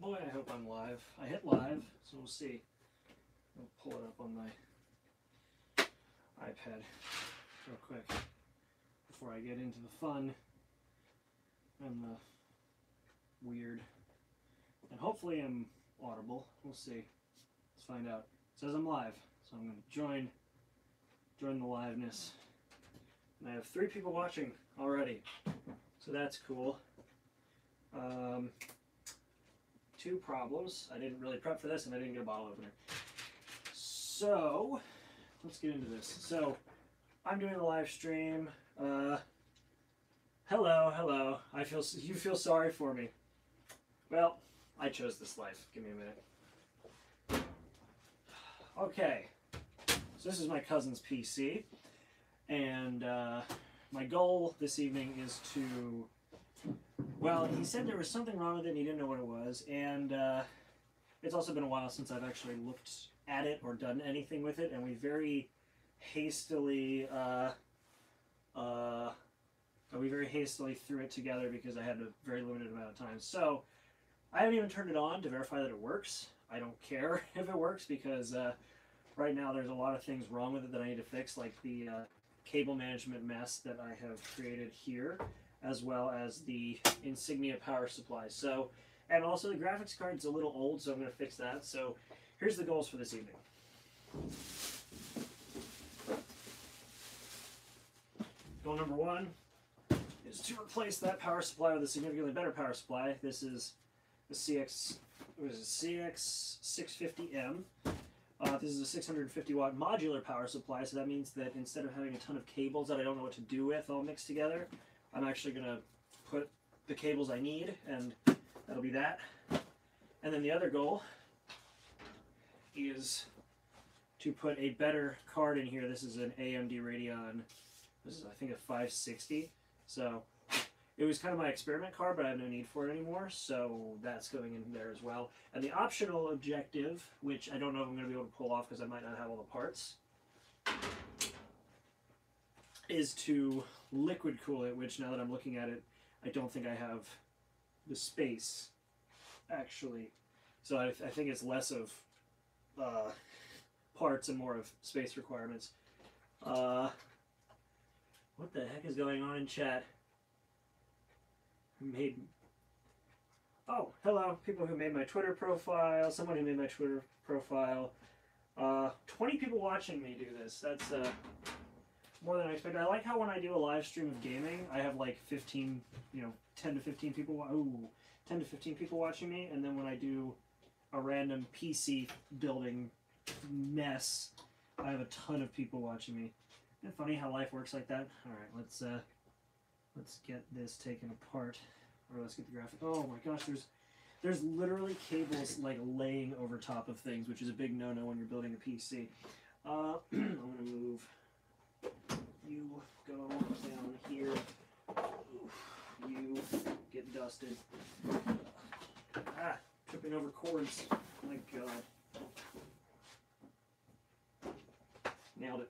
Boy, I hope I'm live. I hit live, so we'll see. I'll pull it up on my iPad real quick before I get into the fun and the weird. And hopefully I'm audible. We'll see. Let's find out. It says I'm live, so I'm going to join the liveness. And I have 3 people watching already, so that's cool. 2 problems. I didn't really prep for this, and I didn't get a bottle opener. So, let's get into this. So, I'm doing a live stream. Hello. You feel sorry for me. Well, I chose this life. Give me a minute. Okay. So this is my cousin's PC, and my goal this evening is to. Well, he said there was something wrong with it and he didn't know what it was, and it's also been a while since I've actually looked at it or done anything with it, and we very hastily threw it together because I had a very limited amount of time. So I haven't even turned it on to verify that it works. I don't care if it works because right now there's a lot of things wrong with it that I need to fix, like the cable management mess that I have created here, as well as the Insignia power supply. So, and also the graphics card's a little old, so I'm going to fix that. So here's the goals for this evening. Goal number 1 is to replace that power supply with a significantly better power supply. This is the CX650M. This is a 650 watt modular power supply, so that means that instead of having a ton of cables that I don't know what to do with all mixed together, I'm actually going to put the cables I need, and that'll be that. And then the other goal is to put a better card in here. This is an AMD Radeon. This is, I think, a 560. So it was kind of my experiment card, but I have no need for it anymore. So that's going in there as well. And the optional objective, which I don't know if I'm going to be able to pull off because I might not have all the parts, is to liquid cool it, which now that I'm looking at it, I don't think I have the space, actually. So I think it's less of parts and more of space requirements. What the heck is going on in chat? Oh, hello, people who made my Twitter profile, someone who made my Twitter profile. 20 people watching me do this. That's more than I expected. I like how when I do a live stream of gaming, I have like 15, 10 to 15 people. 10 to 15 people watching me, and then when I do a random PC building mess, I have a ton of people watching me. Isn't it funny how life works like that? All right, let's get this taken apart, or let's get the graphic. Oh my gosh, there's literally cables like laying over top of things, which is a big no-no when you're building a PC. I'm gonna move. You go down here. Oof, you get dusted. Tripping over cords. My God. Nailed it.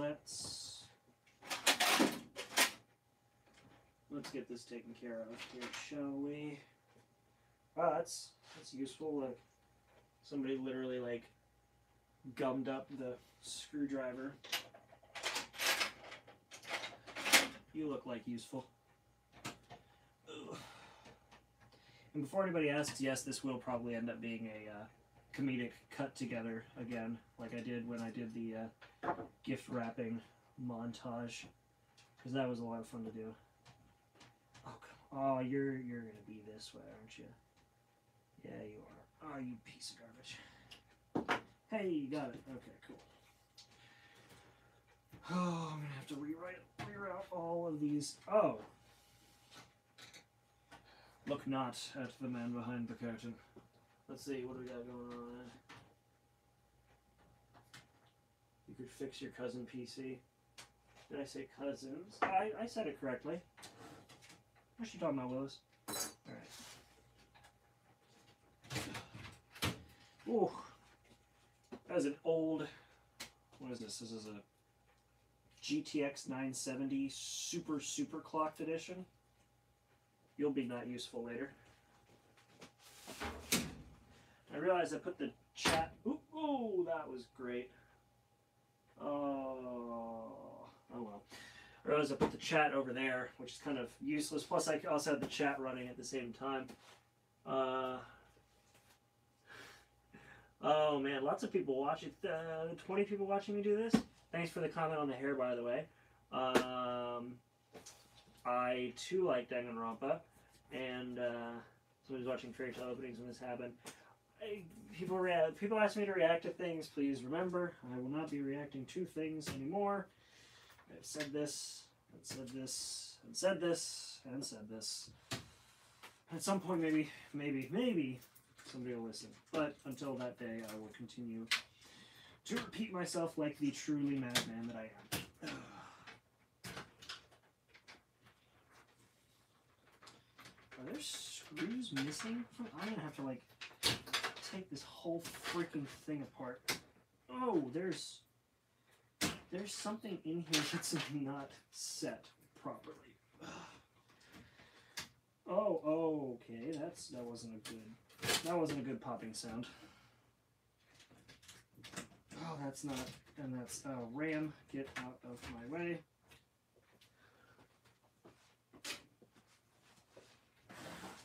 Alright. So let's get this taken care of here, shall we? Wow, that's useful. Like somebody literally like gummed up the screwdriver. You look like useful. Ugh. And before anybody asks, yes, this will probably end up being a comedic cut together again, like I did when I did the gift wrapping montage, because that was a lot of fun to do. Oh, come on. Oh, you're gonna be this way, aren't you? Yeah, you are. Oh, you piece of garbage. Hey, you got it. Okay, cool. Oh, I'm gonna have to reroute all of these. Oh. Look not at the man behind the curtain. Let's see, what do we got going on? You could fix your cousin PC. Did I say cousins? I said it correctly. What's she talking about, Willis? Alright. Ooh. That is an old... What is this? This is a GTX 970 super clocked edition. You'll be not useful later. I realized I put the chat. Ooh, that was great. Oh well. I realized I put the chat over there, which is kind of useless. Plus, I also had the chat running at the same time. Oh man, lots of people watching. 20 people watching me do this. Thanks for the comment on the hair, by the way. I too like Danganronpa, and somebody's watching Fairy Tale openings when this happened. People ask me to react to things. Please remember, I will not be reacting to things anymore. I've said this, and said this, and said this, and said this. At some point, maybe somebody will listen. But until that day, I will continue to repeat myself like the truly madman that I am. Are there screws missing? I'm gonna have to like take this whole freaking thing apart. Oh, there's something in here that's not set properly. Oh, okay. That wasn't a good popping sound. Oh, that's not, and that's RAM. Get out of my way.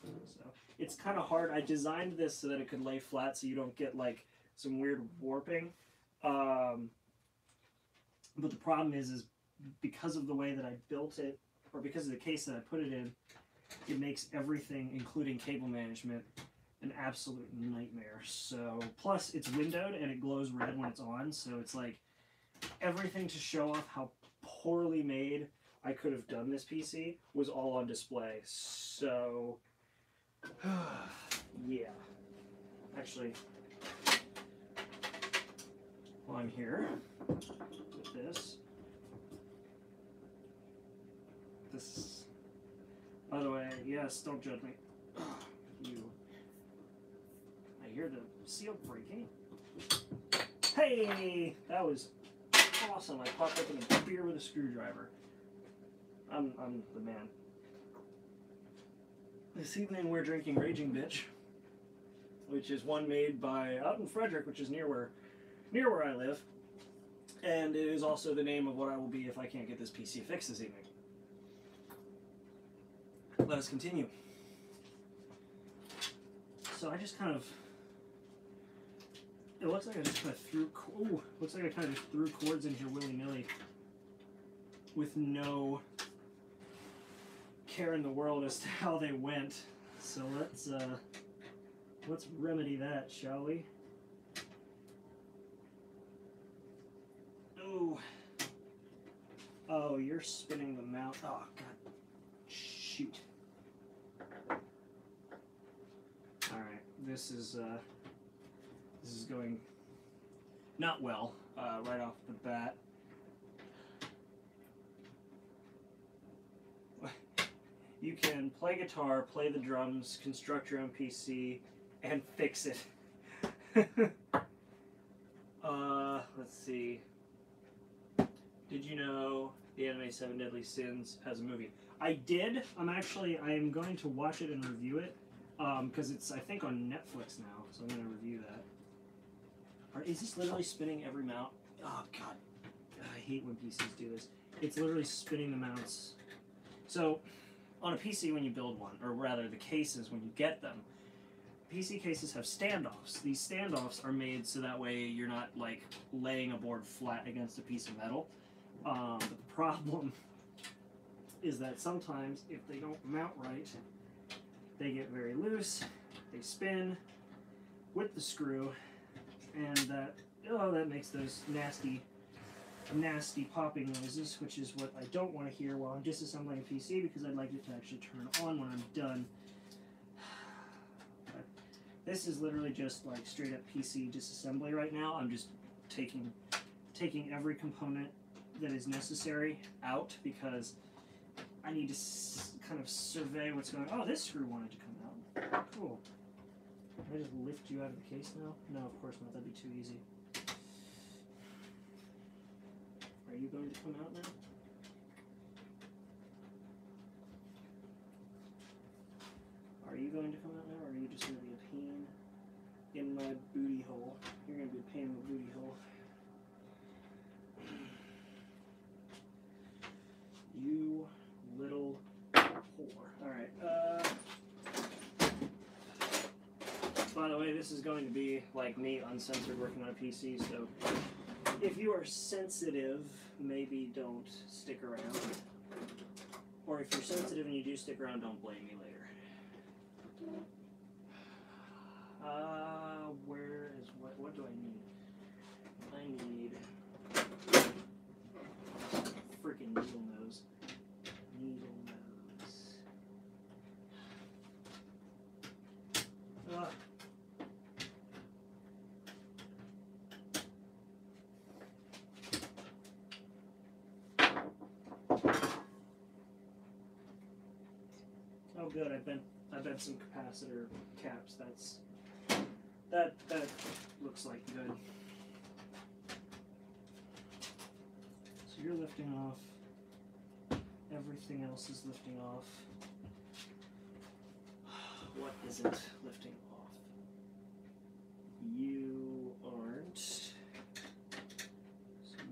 So it's kind of hard. I designed this so that it could lay flat, so you don't get like some weird warping. But the problem is because of the way that I built it, or because of the case that I put it in, it makes everything, including cable management, an absolute nightmare. So, plus it's windowed and it glows red when it's on, so it's like everything to show off how poorly made I could have done this PC was all on display. So, yeah. Actually, while I'm here with this, by the way, yes, don't judge me. I hear the seal breaking. Hey, that was awesome. I popped open a beer with a screwdriver. I'm the man. This evening we're drinking Raging Bitch, which is one made by out in Frederick, which is near where I live, and it is also the name of what I will be if I can't get this PC fixed this evening. Let us continue. So I just kind of, it looks like I just kind of threw, looks like I kind of just threw cords in here willy-nilly with no care in the world as to how they went. So let's remedy that, shall we? Oh, you're spinning the mount. Oh, God. Shoot. Alright, this is going not well, right off the bat. You can play guitar, play the drums, construct your own PC, and fix it. Let's see. Did you know the anime 7 Deadly Sins has a movie? I did. I am going to watch it and review it, because it's, I think, on Netflix now, so I'm going to review that. Is this literally spinning every mount? Oh, God. I hate when PCs do this. It's literally spinning the mounts. So, on a PC when you build one, or rather the cases when you get them, PC cases have standoffs. These standoffs are made so that way you're not, like, laying a board flat against a piece of metal. But the problem is that sometimes, if they don't mount right, they get very loose, they spin with the screw, and that makes those nasty popping noises, which is what I don't want to hear while I'm disassembling a PC, because I'd like it to actually turn on when I'm done. But this is literally just like straight up PC disassembly right now. I'm just taking every component that is necessary out, because I need to kind of survey what's going on. Oh, this screw wanted to come out. Cool. Can I just lift you out of the case now? No, of course not. That'd be too easy. Are you going to come out now? Are you going to come out now, or are you just going to be a this is going to be like me, uncensored, working on a PC, so if you are sensitive, maybe don't stick around. Or if you're sensitive and you do stick around, don't blame me later. Where is what do I need? I need freaking needle nose. Needle nose. Ugh. Oh good, I bet some capacitor caps. That looks like good. So you're lifting off. Everything else is lifting off. What isn't lifting off? You aren't. So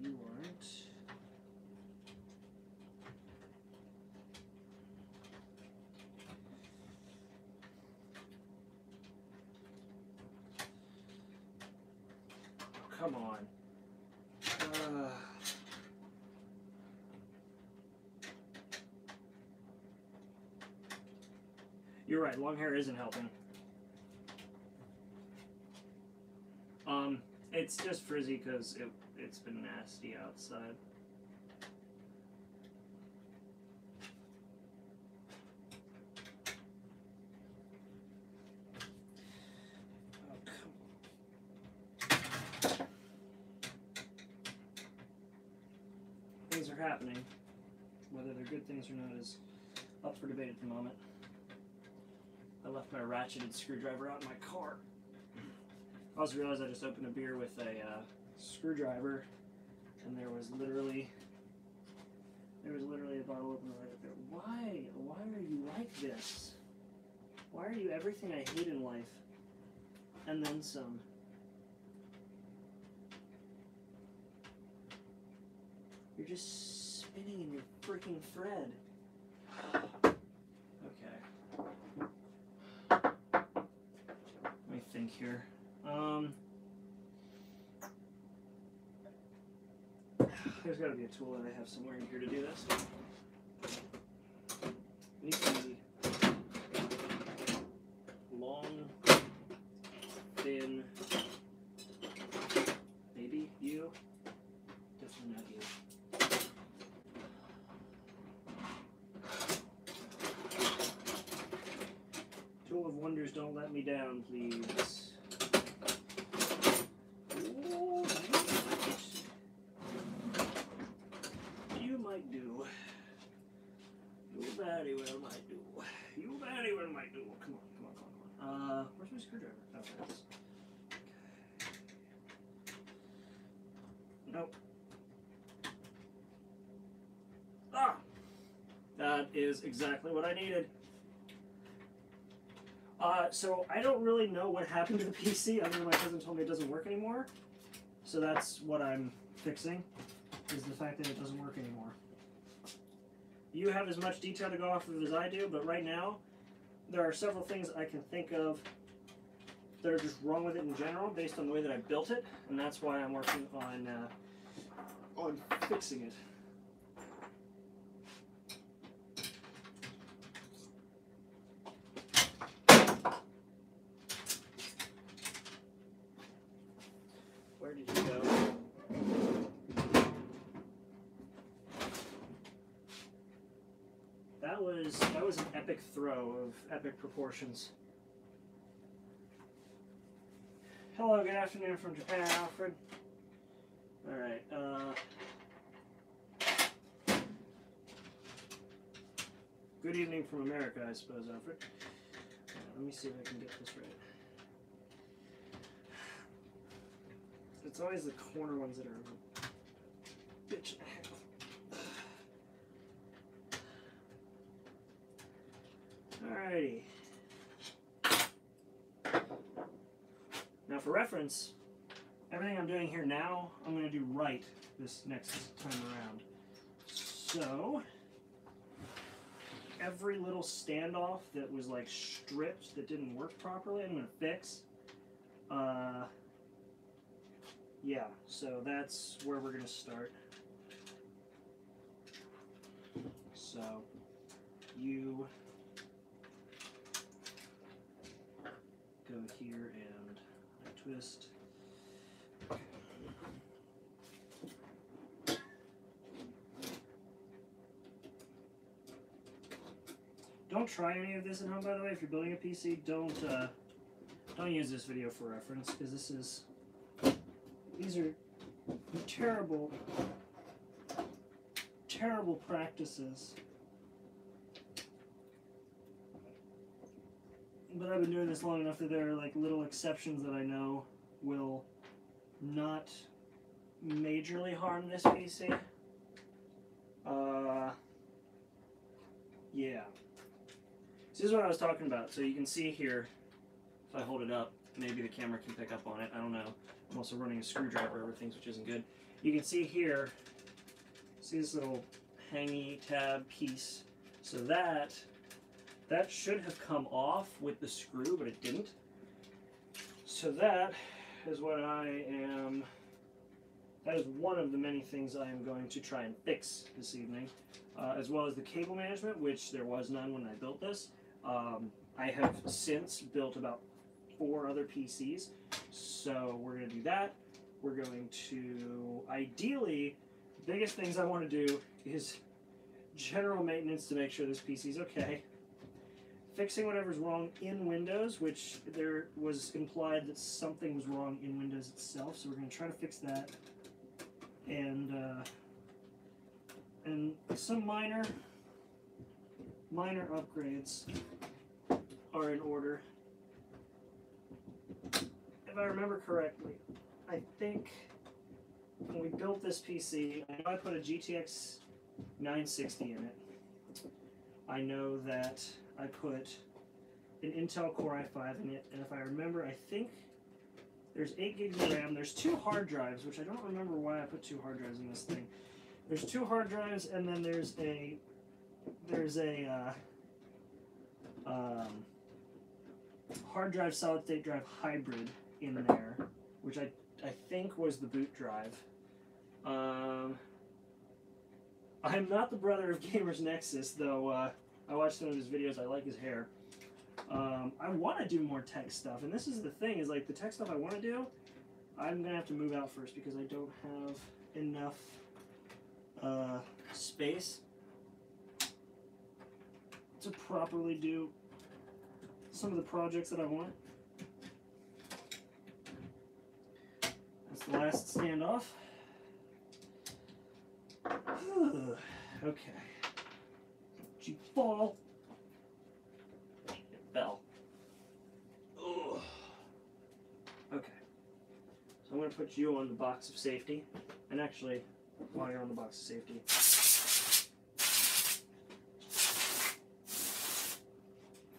you aren't. Come on. You're right, long hair isn't helping. It's just frizzy because it's been nasty outside. Things are happening. Whether they're good things or not is up for debate at the moment. I left my ratcheted screwdriver out in my car. I also realized I just opened a beer with a screwdriver, and there was literally a bottle opener right up there. Why are you like this? Why are you everything I hate in life, and then some? You're just spinning in your freaking thread. Okay. Let me think here. There's got to be a tool that I have somewhere in here to do this. Needs to be long, thin. Maybe you. Definitely not you. Tool of Wonders, don't let me down, please. Ooh, you might do. You very well might do. You very well might do. Come on. Where's my screwdriver? Oh, there it is. Nope. Ah! That is exactly what I needed. So I don't really know what happened to the PC other than my cousin told me it doesn't work anymore. So that's what I'm fixing, is the fact that it doesn't work anymore. You have as much detail to go off of as I do, but right now there are several things I can think of that are just wrong with it in general based on the way that I built it, and that's why I'm working on fixing it. Where did you go? That was an epic throw of epic proportions. Hello, good afternoon from Japan, Alfred. All right. Good evening from America, I suppose, Alfred. Let me see if I can get this right. It's always the corner ones that are a bitch and a half. Alrighty. Now for reference, everything I'm doing here now, I'm going to do right this next time around. So, every little standoff that was like stripped that didn't work properly, I'm going to fix. Yeah, so that's where we're going to start. So you go here and I twist. Don't try any of this at home, by the way. If you're building a PC, don't use this video for reference, because these are terrible, terrible practices. But I've been doing this long enough that there are like little exceptions that I know will not majorly harm this PC. Yeah. So this is what I was talking about. So you can see here, if I hold it up, maybe the camera can pick up on it. I don't know. I'm also running a screwdriver over things, which isn't good. You can see here, see this little hangy tab piece. So that should have come off with the screw, but it didn't. So that is what that is one of the many things I am going to try and fix this evening, as well as the cable management, which there was none when I built this. I have since built about 4 other PCs, so we're going to do that. We're going to, ideally, the biggest things I want to do is general maintenance to make sure this PC is okay. Fixing whatever's wrong in Windows, which there was implied that something was wrong in Windows itself, so we're going to try to fix that. And some minor upgrades are in order. If I remember correctly, I think when we built this PC, I know I put a GTX 960 in it. I know that I put an Intel Core i5 in it, and if I remember, I think there's 8 gigs of RAM. There's 2 hard drives, which I don't remember why I put 2 hard drives in this thing. There's 2 hard drives, and then there's a hard drive solid state drive hybrid in there, which I think was the boot drive. I'm not the brother of Gamers Nexus, though. I watched some of his videos. I like his hair. I want to do more tech stuff, and this is the thing, is like the tech stuff I want to do, I'm going to have to move out first because I don't have enough space to properly do some of the projects that I want. That's the last standoff. Okay. Did you fall? It fell. Ugh. Okay. So I'm going to put you on the box of safety. And actually, while you're on the box of safety,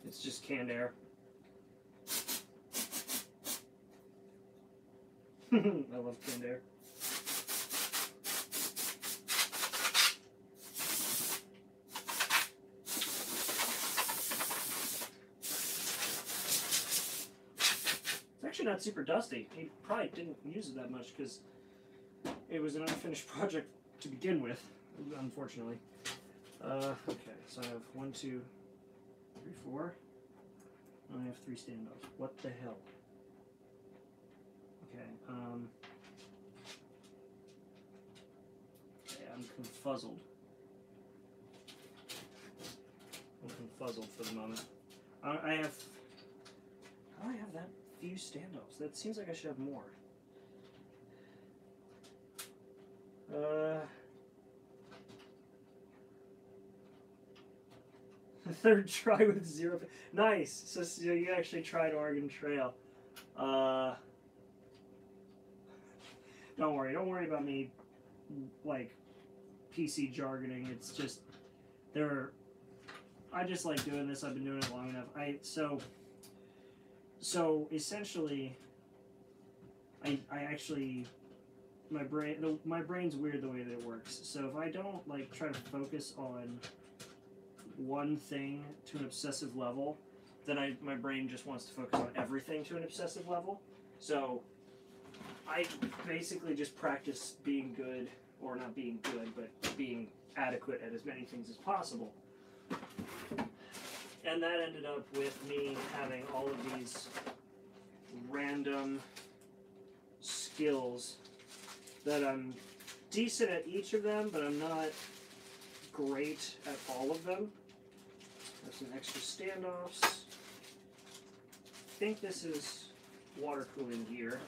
it's just canned air. I love canned air. Actually not super dusty. He probably didn't use it that much because it was an unfinished project to begin with, unfortunately. Okay, so I have 1, 2, 3, 4. And I have 3 standoffs. What the hell? Okay, okay, I'm confuzzled. I'm confuzzled for the moment. I have... How do I have that few standoffs? That seems like I should have more. The 3rd try with 0. Nice. So you actually tried Oregon Trail. Don't worry about me like PC jargoning. It's just I just like doing this. I've been doing it long enough. So essentially, I actually, my brain's weird the way that it works. So if I don't like try to focus on one thing to an obsessive level, then my brain just wants to focus on everything to an obsessive level. So I basically just practice being good, or not being good, but being adequate at as many things as possible. And that ended up with me having all of these random skills that I'm decent at each of them, but I'm not great at all of them. Have some extra standoffs. I think this is water cooling gear.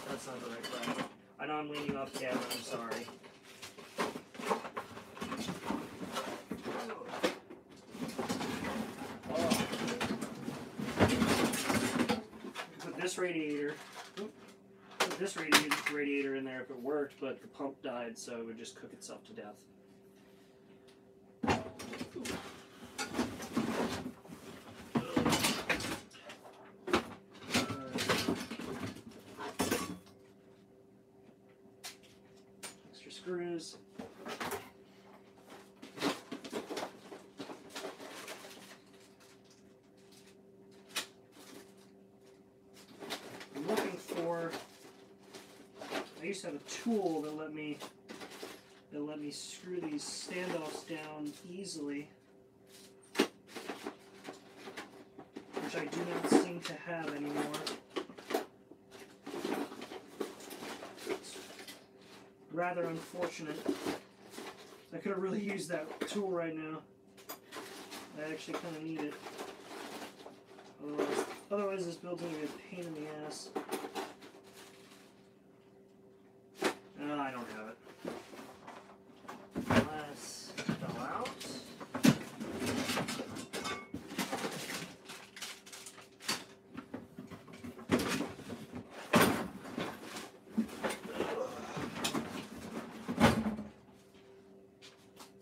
That's not the right brand. I know I'm leaning off camera, I'm sorry. Oh. Put this radiator. Put this radiator in there if it worked, but the pump died, so it would just cook itself to death. Extra screws. I'm looking for. I used to have a tool that let me screw these standoffs down easily, which I do not seem to have anymore. It's rather unfortunate. I could have really used that tool right now. I actually kind of need it. Otherwise this build's going to be a pain in the ass. I don't have it. Glass fell out.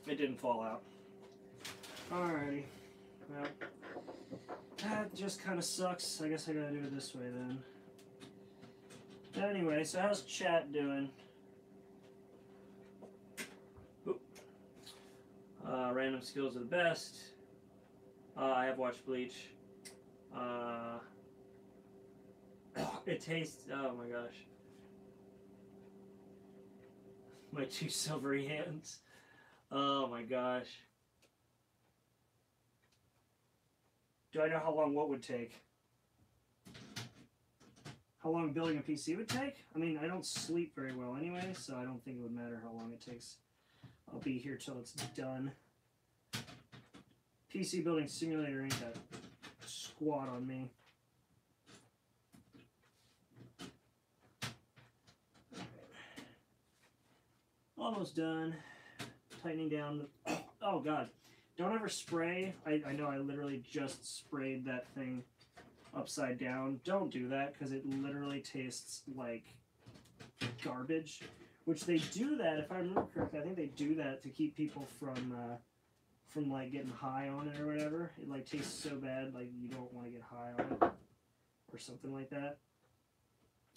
It didn't fall out. Alrighty. Well, that just kind of sucks. I guess I gotta do it this way then. Anyway, so how's chat doing? Random skills are the best. I have watched Bleach. It tastes, oh my gosh. My two silvery hands. Oh my gosh. Do I know how long what would take? How long building a PC would take? I mean, I don't sleep very well anyway, so I don't think it would matter how long it takes. I'll be here till it's done. PC building simulator ain't that squat on me. Almost done. Tightening down the... Oh god. Don't ever spray. I know I literally just sprayed that thing upside down. Don't do that because it literally tastes like garbage. Which they do that, if I remember correctly, I think they do that to keep people from like getting high on it or whatever. It like tastes so bad, like you don't want to get high on it or something like that.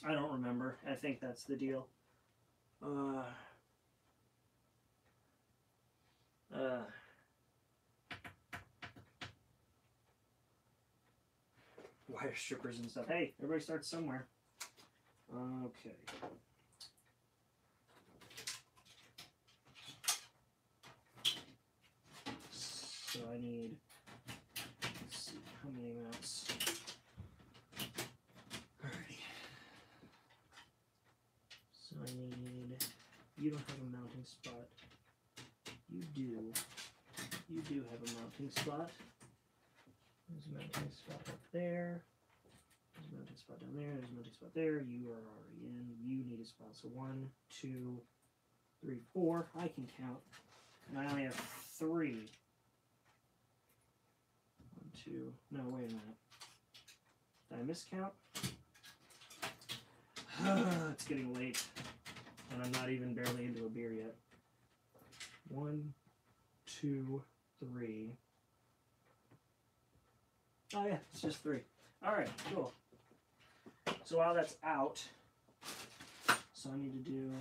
I don't remember. I think that's the deal. Wire strippers and stuff. Hey, everybody starts somewhere. Okay. So I need, let's see, how many mounts? Alrighty. So I need, you don't have a mounting spot. You do. You do have a mounting spot. There's a mounting spot up there. There's a mounting spot down there. There's a mounting spot there. You are already in. You need a spot. So 1, 2, 3, 4. I can count. And I only have 3. 1, 2. No, wait a minute. Did I miscount? It's getting late. And I'm not even barely into a beer yet. 1, 2, 3. Oh yeah, it's just 3. Alright, cool. So while that's out, so I need to do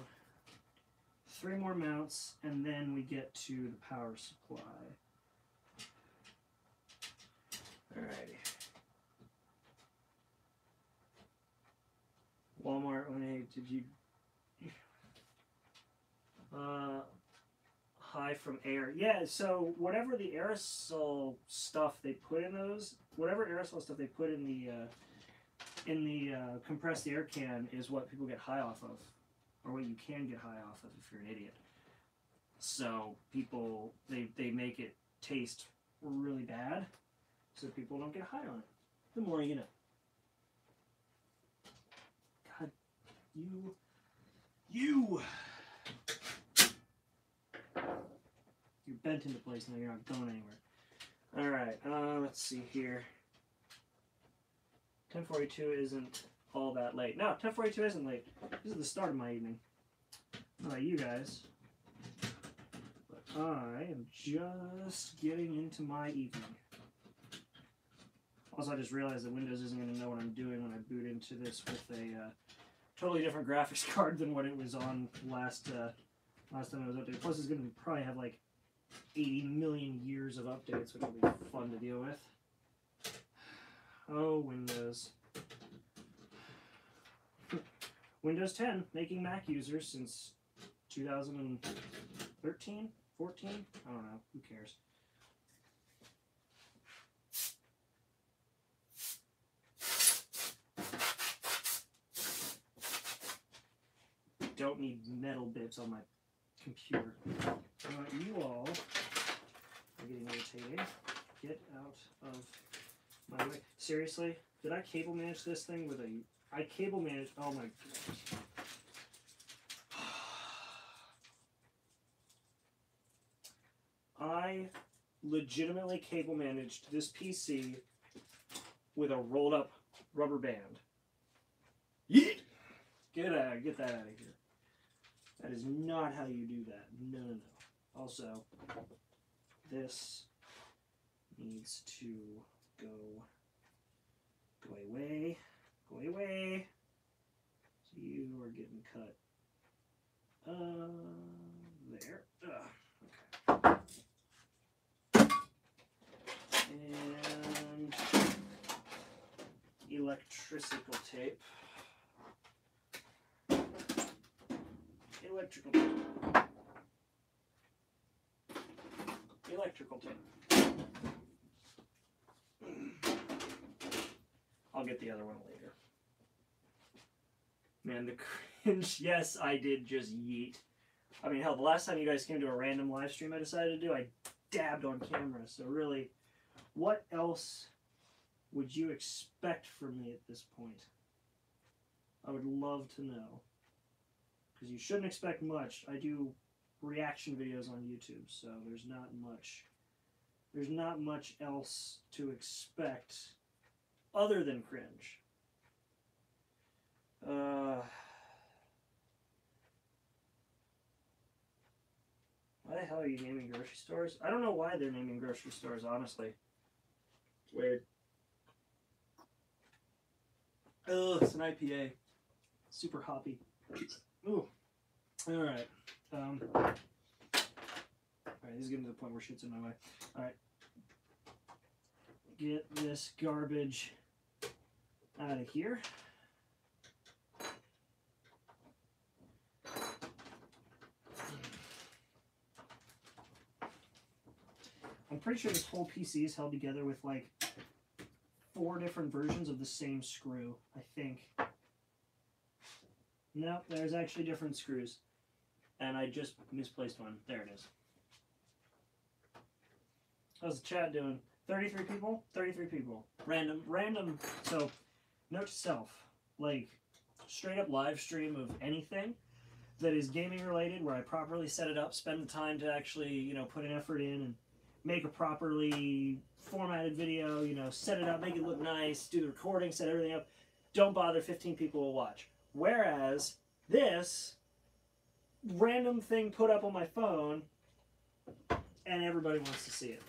3 more mounts, and then we get to the power supply. Alrighty. Walmart, when hey, did you high from air? Yeah, so whatever the aerosol stuff they put in those, whatever aerosol stuff they put in the compressed air can is what people get high off of, or what you can get high off of if you're an idiot. So people, they make it taste really bad so people don't get high on it. The more you know. God, you're bent into place now. You're not going anywhere. All right. Let's see here. 10:42 isn't all that late. No, 10:42 isn't late. This is the start of my evening. Not like you guys. But I am just getting into my evening. Also, I just realized that Windows isn't going to know what I'm doing when I boot into this with a totally different graphics card than what it was on last time it was updated. Plus, it's going to probably have like 80 million years of updates, which will be fun to deal with. Oh, Windows. Windows 10, making Mac users since 2013, 14? I don't know. Who cares? Don't need metal bits on my computer. You all are getting irritating. Get out of my way. Seriously? Did I cable manage this thing with a... I cable managed... Oh my goodness. I legitimately cable managed this PC with a rolled up rubber band. Yeet! Get that out of here. That is not how you do that. No, no, no. Also, this needs to go away. Go away. So you are getting cut. There. Okay. And electrical tape. Electrical tape. Electrical tape. I'll get the other one later. Man, the cringe. Yes, I did just yeet. I mean, hell, the last time you guys came to a random live stream I decided to do, I dabbed on camera. So really, what else would you expect from me at this point? I would love to know. Because you shouldn't expect much. I do reaction videos on YouTube, so there's not much else to expect other than cringe. Why the hell are you naming grocery stores? I don't know why they're naming grocery stores, honestly. Weird. Oh, it's an IPA. Super hoppy. Ooh. Alright. Alright, this is getting to the point where shit's in my way. Alright. Get this garbage out of here. I'm pretty sure this whole PC is held together with like 4 different versions of the same screw, I think. Nope, there's actually different screws. And I just misplaced one. There it is. How's the chat doing? 33 people? 33 people. Random. So, note to self. Like, straight up live stream of anything that is gaming related, where I properly set it up, spend the time to actually, you know, put an effort in and make a properly formatted video, you know, set it up, make it look nice, do the recording, set everything up. Don't bother, 15 people will watch. Whereas this random thing put up on my phone and everybody wants to see it.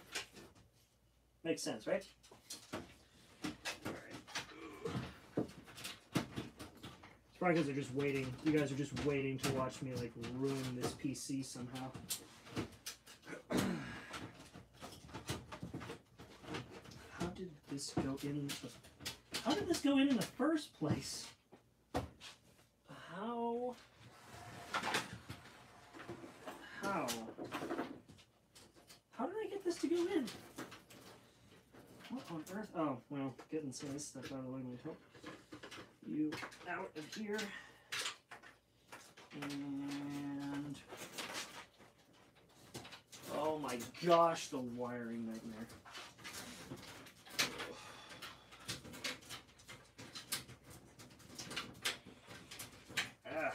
Makes sense, right? It's probably because they're just waiting. You guys are just waiting to watch me like ruin this PC somehow. How did this this go in? How did this go in the first place? How? How did I get this to go in? What on earth? Oh, well, getting some of this stuff out of the way might help. You out of here. And oh my gosh, the wiring nightmare. Ah.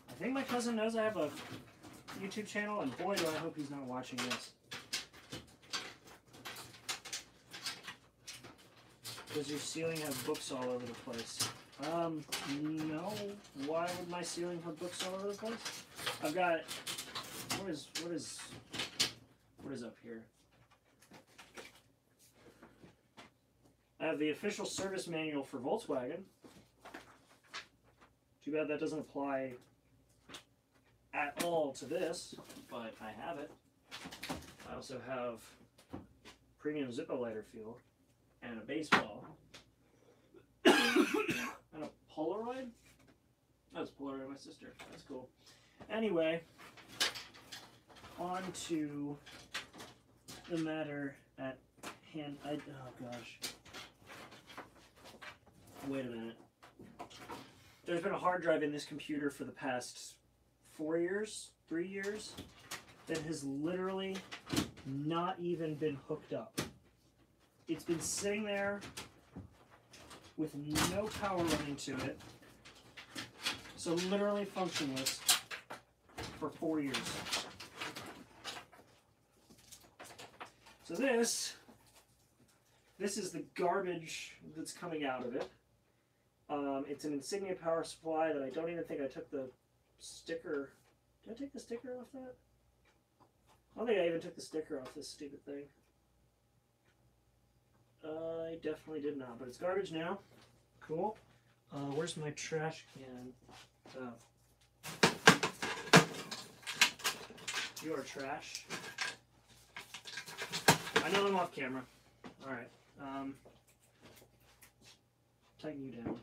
I think my cousin knows I have a YouTube channel, and boy do I hope he's not watching this. Does your ceiling have books all over the place? No. Why would my ceiling have books all over the place? I've got, what is up here? I have the official service manual for Volkswagen. Too bad that doesn't apply at all to this, but I have it. I also have premium Zippo lighter fuel and a baseball and a Polaroid. That was Polaroid of my sister. That's cool. Anyway, on to the matter at hand. Oh gosh. Wait a minute. There's been a hard drive in this computer for the past 4 years, 3 years, that has literally not even been hooked up. It's been sitting there with no power running to it, so literally functionless for 4 years. So this is the garbage that's coming out of it. It's an Insignia power supply that I don't even think I took the sticker. Did I take the sticker off that? I don't think I even took the sticker off this stupid thing. I definitely did not, but it's garbage now. Cool. Where's my trash can? Oh. You are trash. I know I'm off camera. Alright. Tighten you down.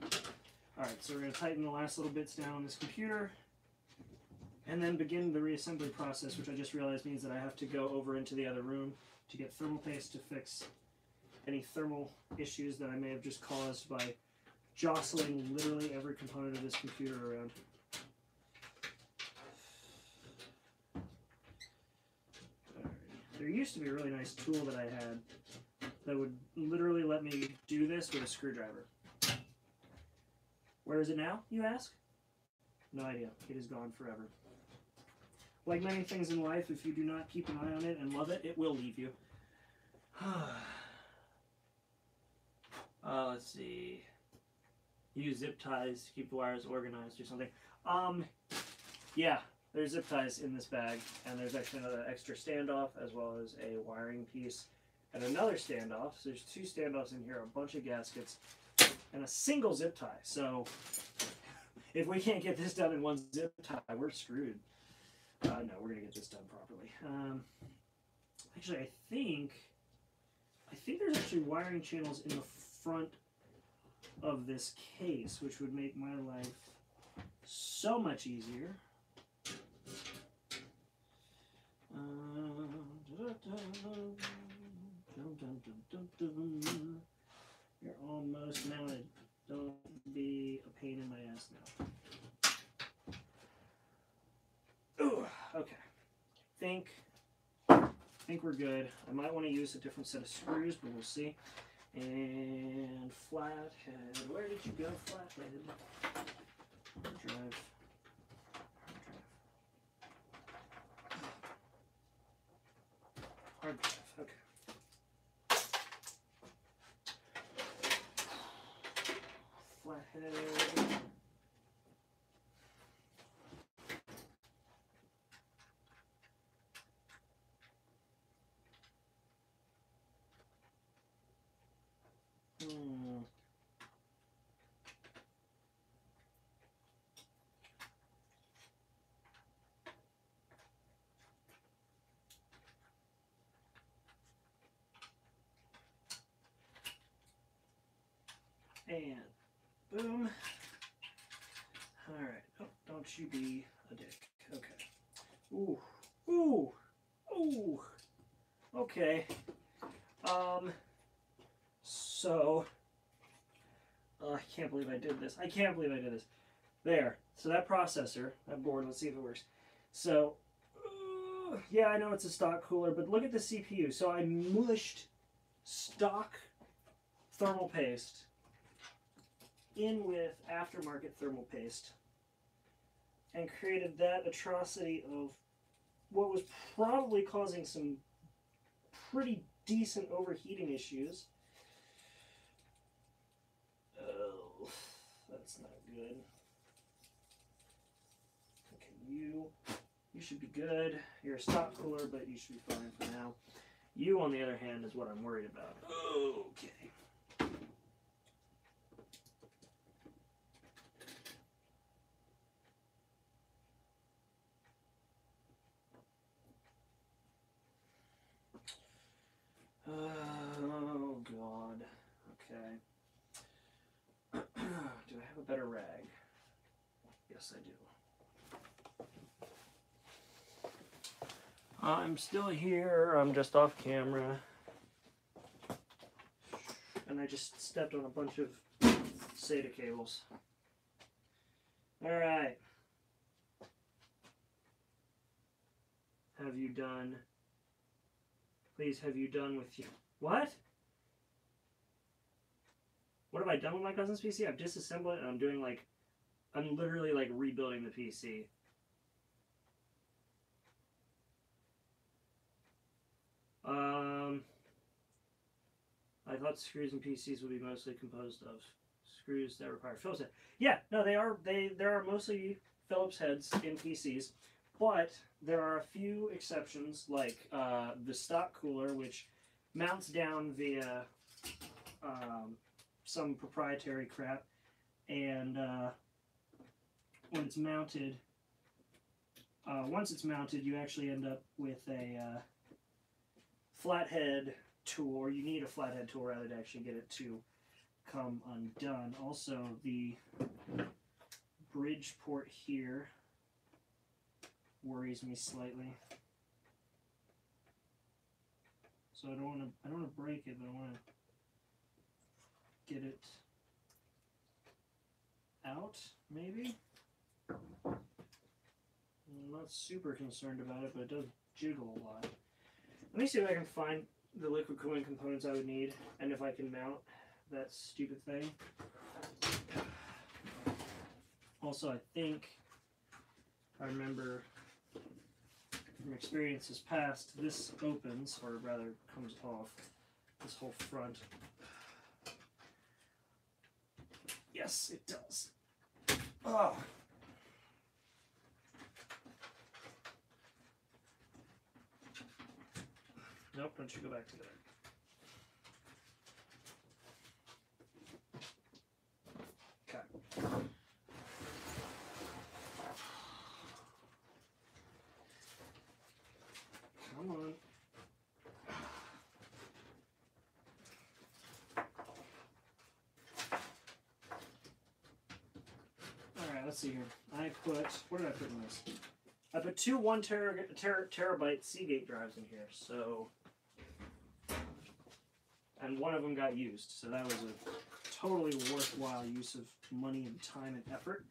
Alright, so we're going to tighten the last little bits down on this computer and then begin the reassembly process, which I just realized means that I have to go over into the other room to get thermal paste to fix any thermal issues that I may have just caused by jostling literally every component of this computer around. There used to be a really nice tool that I had that would literally let me do this with a screwdriver. Where is it now, you ask? No idea. It is gone forever. Like many things in life, if you do not keep an eye on it and love it, it will leave you. Let's see. Use zip ties to keep the wires organized or something. Yeah, there's zip ties in this bag, and there's actually another extra standoff as well as a wiring piece and another standoff. So there's 2 standoffs in here, a bunch of gaskets, and a single zip tie. So if we can't get this done in one zip tie, we're screwed. No, we're gonna get this done properly. Actually, I think there's actually wiring channels in the front of this case, which would make my life so much easier. You're almost mounted. Don't be a pain in my ass now. Ooh, okay. Think we're good. I might want to use a different set of screws, but we'll see. And flathead. Where did you go, flathead? Hard drive. Hard drive. Okay. Flathead. And boom. All right. Oh, don't you be a dick. Okay. Ooh. Ooh. Ooh. Okay. So, I can't believe I did this. I can't believe I did this. There. So that processor, that board, let's see if it works. So, yeah, I know it's a stock cooler, but look at the CPU. So I mushed stock thermal paste in with aftermarket thermal paste and created that atrocity of what was probably causing some pretty decent overheating issues. Oh, that's not good. Okay, you should be good. You're a stock cooler, but you should be fine for now. You, on the other hand, is what I'm worried about. Okay. Oh, God. Okay. Do I have a better rag? Yes, I do. I'm still here. I'm just off camera. And I just stepped on a bunch of SATA cables. Alright. Have you done? Please, have you done with you? What? What have I done with my cousin's PC? I've disassembled it and I'm doing like, I'm literally like rebuilding the PC. I thought screws in PCs would be mostly composed of screws that require Phillips head. Yeah, no, they are. There are mostly Phillips heads in PCs, but there are a few exceptions, like the stock cooler, which mounts down via some proprietary crap, and when it's mounted, once it's mounted, you actually end up with a flathead tool, or you need a flathead tool rather to actually get it to come undone. Also, the bridge port here worries me slightly. So I don't want to break it, but I want to get it out, maybe? I'm not super concerned about it, but it does jiggle a lot. Let me see if I can find the liquid cooling components I would need, and if I can mount that stupid thing. Also, I think, I remember from experiences past, this opens, or rather comes off, this whole front. Yes, it does. Oh. Nope, don't you go back to that. Okay. Come on. Alright, let's see here. I put, what did I put in this? I put two 1 terabyte Seagate drives in here, so, and one of them got used, so that was a totally worthwhile use of money and time and effort.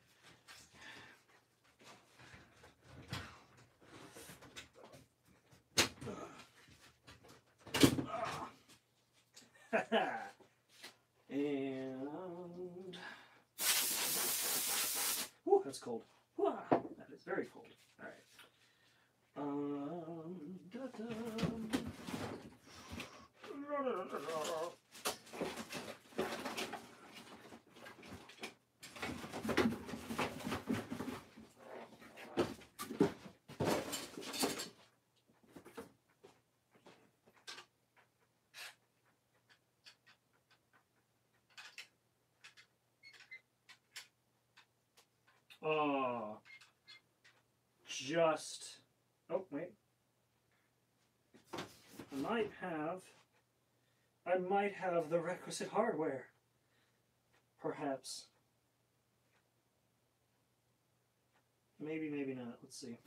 And whew, that's cold. Whew, that is very cold. All right. Oh, just, oh, wait. I might have the requisite hardware. Perhaps. Maybe, maybe not. Let's see.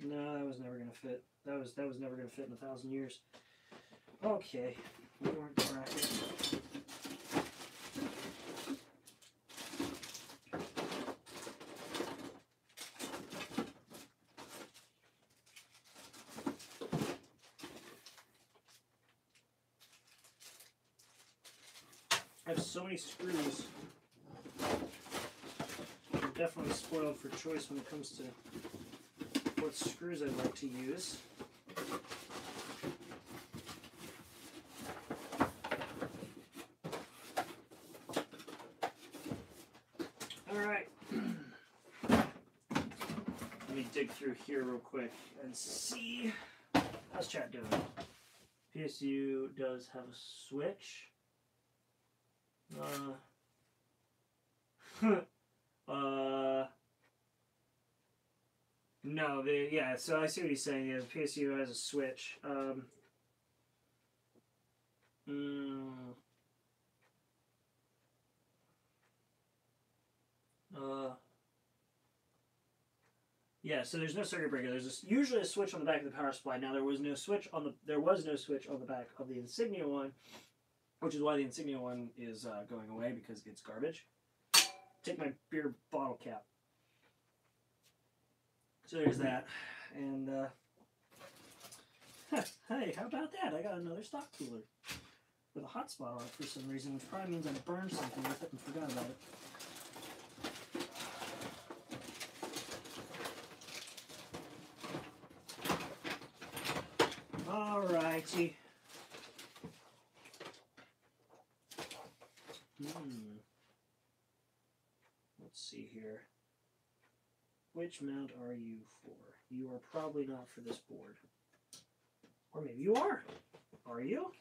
No, that was never gonna fit. That was never gonna fit in 1,000 years. Okay, more bracket. I have so many screws. I'm definitely spoiled for choice when it comes to what screws I'd like to use. Alright. Let me dig through here real quick and see. How's chat doing? PSU does have a switch. No, yeah, so I see what he's saying. Yeah, the PSU has a switch. Yeah, so there's no circuit breaker. There's usually a switch on the back of the power supply. Now there was no switch on the back of the Insignia one, which is why the Insignia one is going away, because it's garbage. Take my beer bottle cap. So there's that. And, hey, how about that? I got another stock cooler with a hotspot on it for some reason, which probably means I burned something with it and forgot about it. Alrighty. Let's see here. Which mount are you for? You are probably not for this board. Or maybe you are. Are you?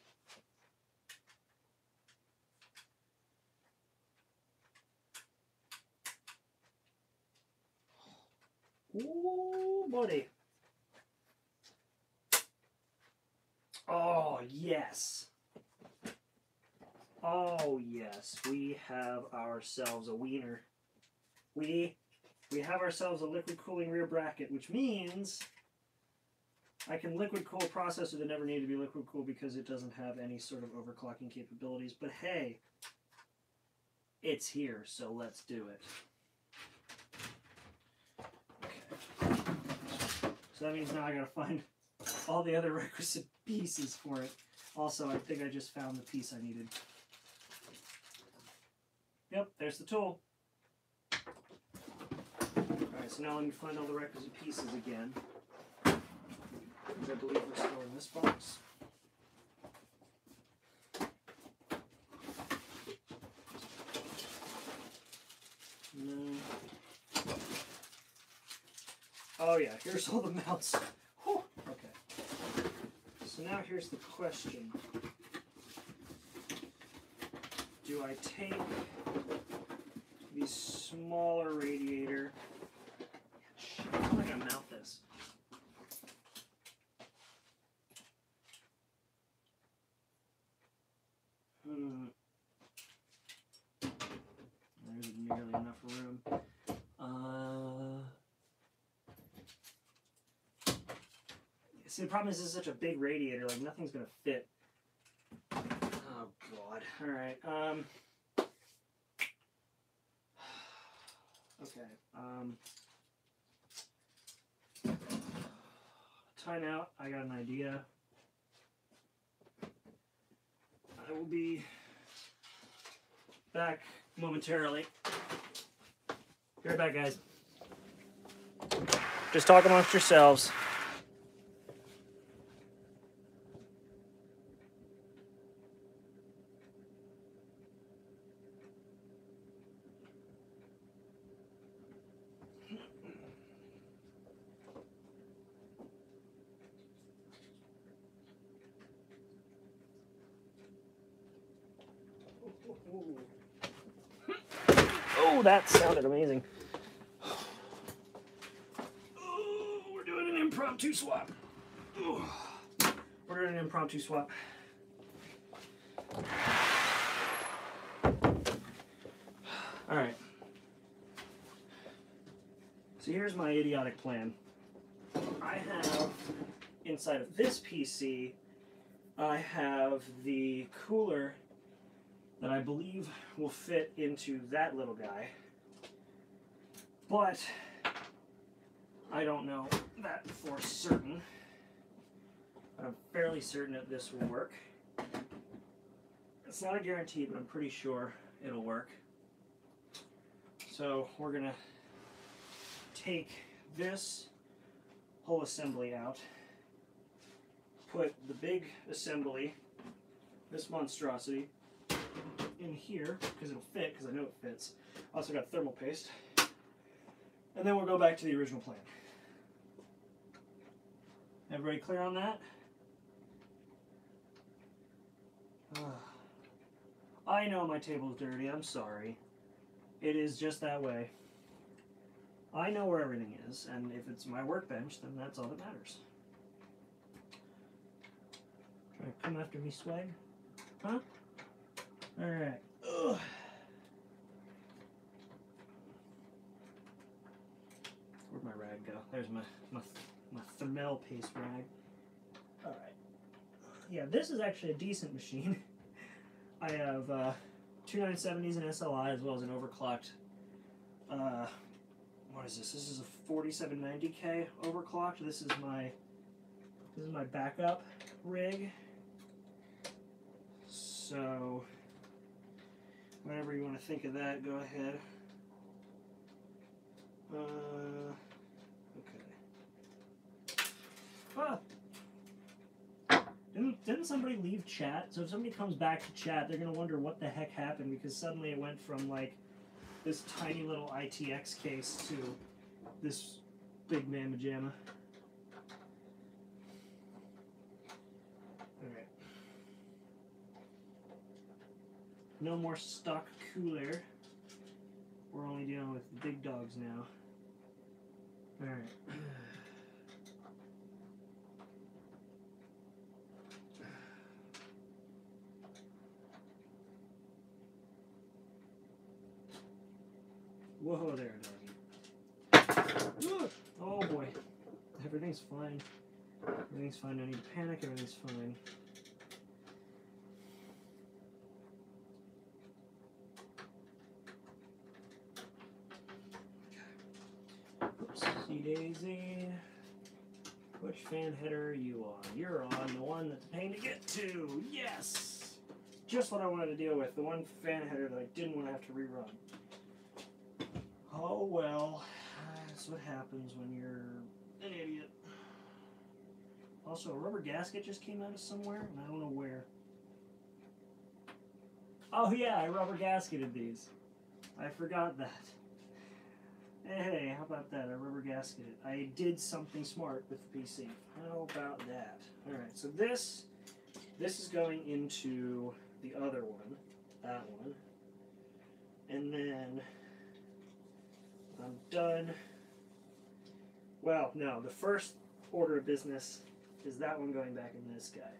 Ooh, buddy. Oh, yes. Oh, yes. We have ourselves a wiener. We have ourselves a liquid cooling rear bracket, which means I can liquid cool a processor that never needed to be liquid cooled because it doesn't have any sort of overclocking capabilities. But hey, it's here, so let's do it. Okay. So that means now I gotta find all the other requisite pieces for it. Also, I think I just found the piece I needed. Yep, there's the tool. Alright, so now let me find all the requisite pieces again. Which I believe are still in this box. No. Oh yeah, here's all the mounts. Whew. Okay. So now here's the question. Do I take the smaller radiator? Shit, how am I gonna mount this? There's nearly enough room. See, the problem is this is such a big radiator, like nothing's gonna fit. Oh god. Alright, okay, time out, I got an idea. I will be back momentarily. Be right back, guys. Just talk amongst yourselves. Oh, that sounded amazing. Oh, we're doing an impromptu swap. Oh. We're doing an impromptu swap. All right. So here's my idiotic plan. I have, inside of this PC, I have the cooler that I believe will fit into that little guy. But I don't know that for certain. I'm fairly certain that this will work. It's not a guarantee, but I'm pretty sure it'll work. So we're gonna take this whole assembly out, put the big assembly, this monstrosity, in here, because it'll fit, because I know it fits. Also got thermal paste. And then we'll go back to the original plan. Everybody clear on that? I know my table's dirty, I'm sorry. It is just that way. I know where everything is, and if it's my workbench, then that's all that matters. Trying to come after me, swag? Huh? Alright. Where'd my rag go? There's my thermal paste rag. Alright. Yeah, this is actually a decent machine. I have 2970s and SLI as well as an overclocked what is this? This is a 4790K overclocked. This is my backup rig. So whatever you want to think of that, go ahead. Okay. Didn't somebody leave chat? So if somebody comes back to chat, they're gonna wonder what the heck happened, because suddenly it went from like this tiny little ITX case to this big mamma jamma. Alright. No more stock cooler. We're only dealing with the big dogs now. Alright. Whoa there, doggy. Oh boy. Everything's fine. Everything's fine. No need to panic. Everything's fine. Oopsie daisy. Which fan header are you on? You're on the one that's a pain to get to. Yes! Just what I wanted to deal with. The one fan header that I didn't want to have to rerun. Oh well, that's what happens when you're an idiot. Also, a rubber gasket just came out of somewhere, and I don't know where. Oh yeah, I rubber gasketed these. I forgot that. Hey, how about that? I rubber gasketed. I did something smart with the PC. How about that? Alright, so this is going into the other one, that one. And then I'm done. Well, no, the first order of business is that one going back in this guy,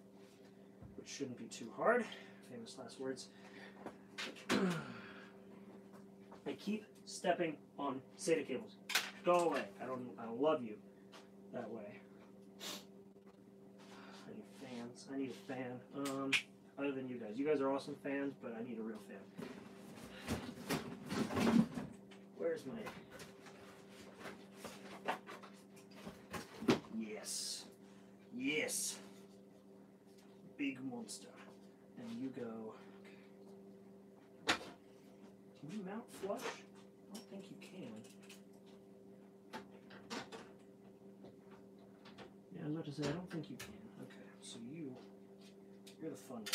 which shouldn't be too hard. Famous last words. I keep stepping on SATA cables. Go away. I don't love you that way. I need fans. I need a fan. Other than you guys. You guys are awesome fans, but I need a real fan. Where's my... Yes. Yes. Big monster. And you go... Okay. Can you mount flush? I don't think you can. Yeah, I was about to say, I don't think you can. Okay, so you're the fun one.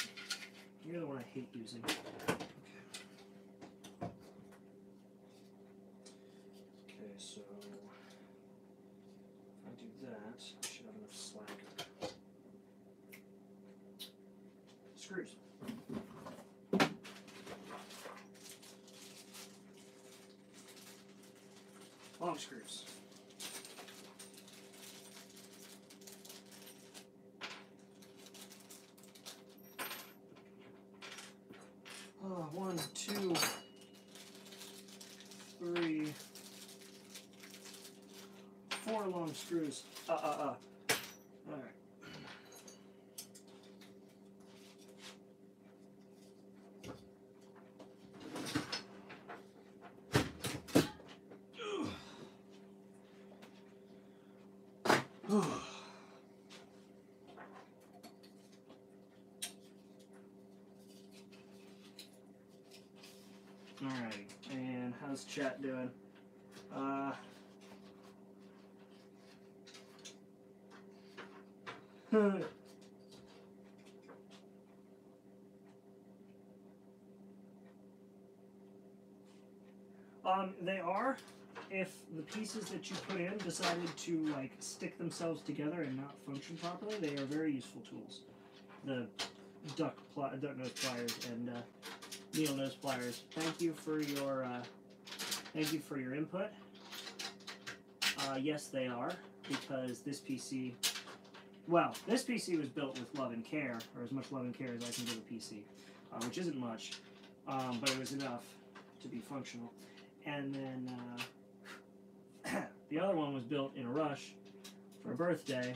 You're the one I hate using. Okay. Okay, so if I do that, I should have enough slack. Screws. Long screws. screws. Alright. Alrighty, and how's chat doing? They are, if the pieces that you put in decided to like stick themselves together and not function properly, they are very useful tools. The duck nose pliers and needle nose pliers. Thank you for your input. Yes, they are, because this PC, well, this PC was built with love and care, or as much love and care as I can give a PC, which isn't much, but it was enough to be functional. And then the other one was built in a rush for a birthday.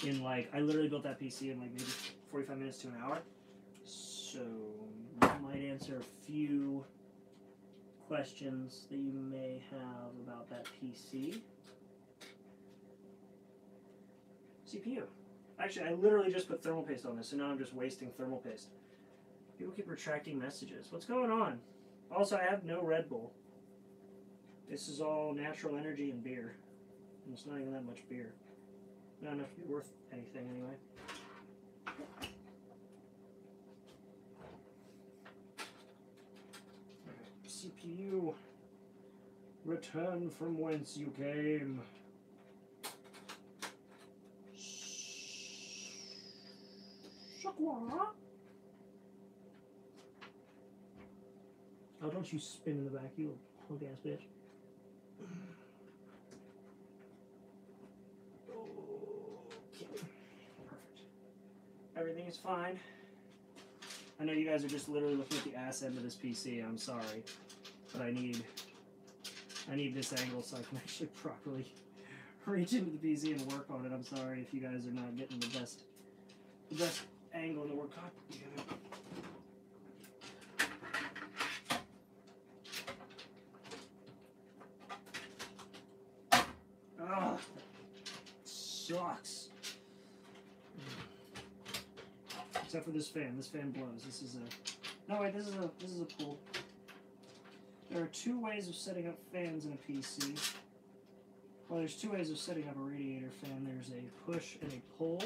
In like, I literally built that PC in like maybe 45 minutes to an hour. So that might answer a few questions that you may have about that PC. CPU. Actually, I literally just put thermal paste on this, so now I'm just wasting thermal paste. People keep retracting messages. What's going on? Also, I have no Red Bull. This is all natural energy and beer. And it's not even that much beer. Not enough to be worth anything anyway. CPU, return from whence you came. Shakwa. Oh, don't you spin in the back, you punk ass bitch. Okay. Perfect. Everything is fine. I know you guys are just literally looking at the ass end of this PC. I'm sorry, but I need this angle so I can actually properly reach into the PC and work on it. I'm sorry if you guys are not getting the best angle in the work. God damn it. Ugh, sucks. Except for this fan. This fan blows. This is a... No, wait, this is a pull. There are two ways of setting up fans in a PC. Well, there's two ways of setting up a radiator fan. There's a push and a pull.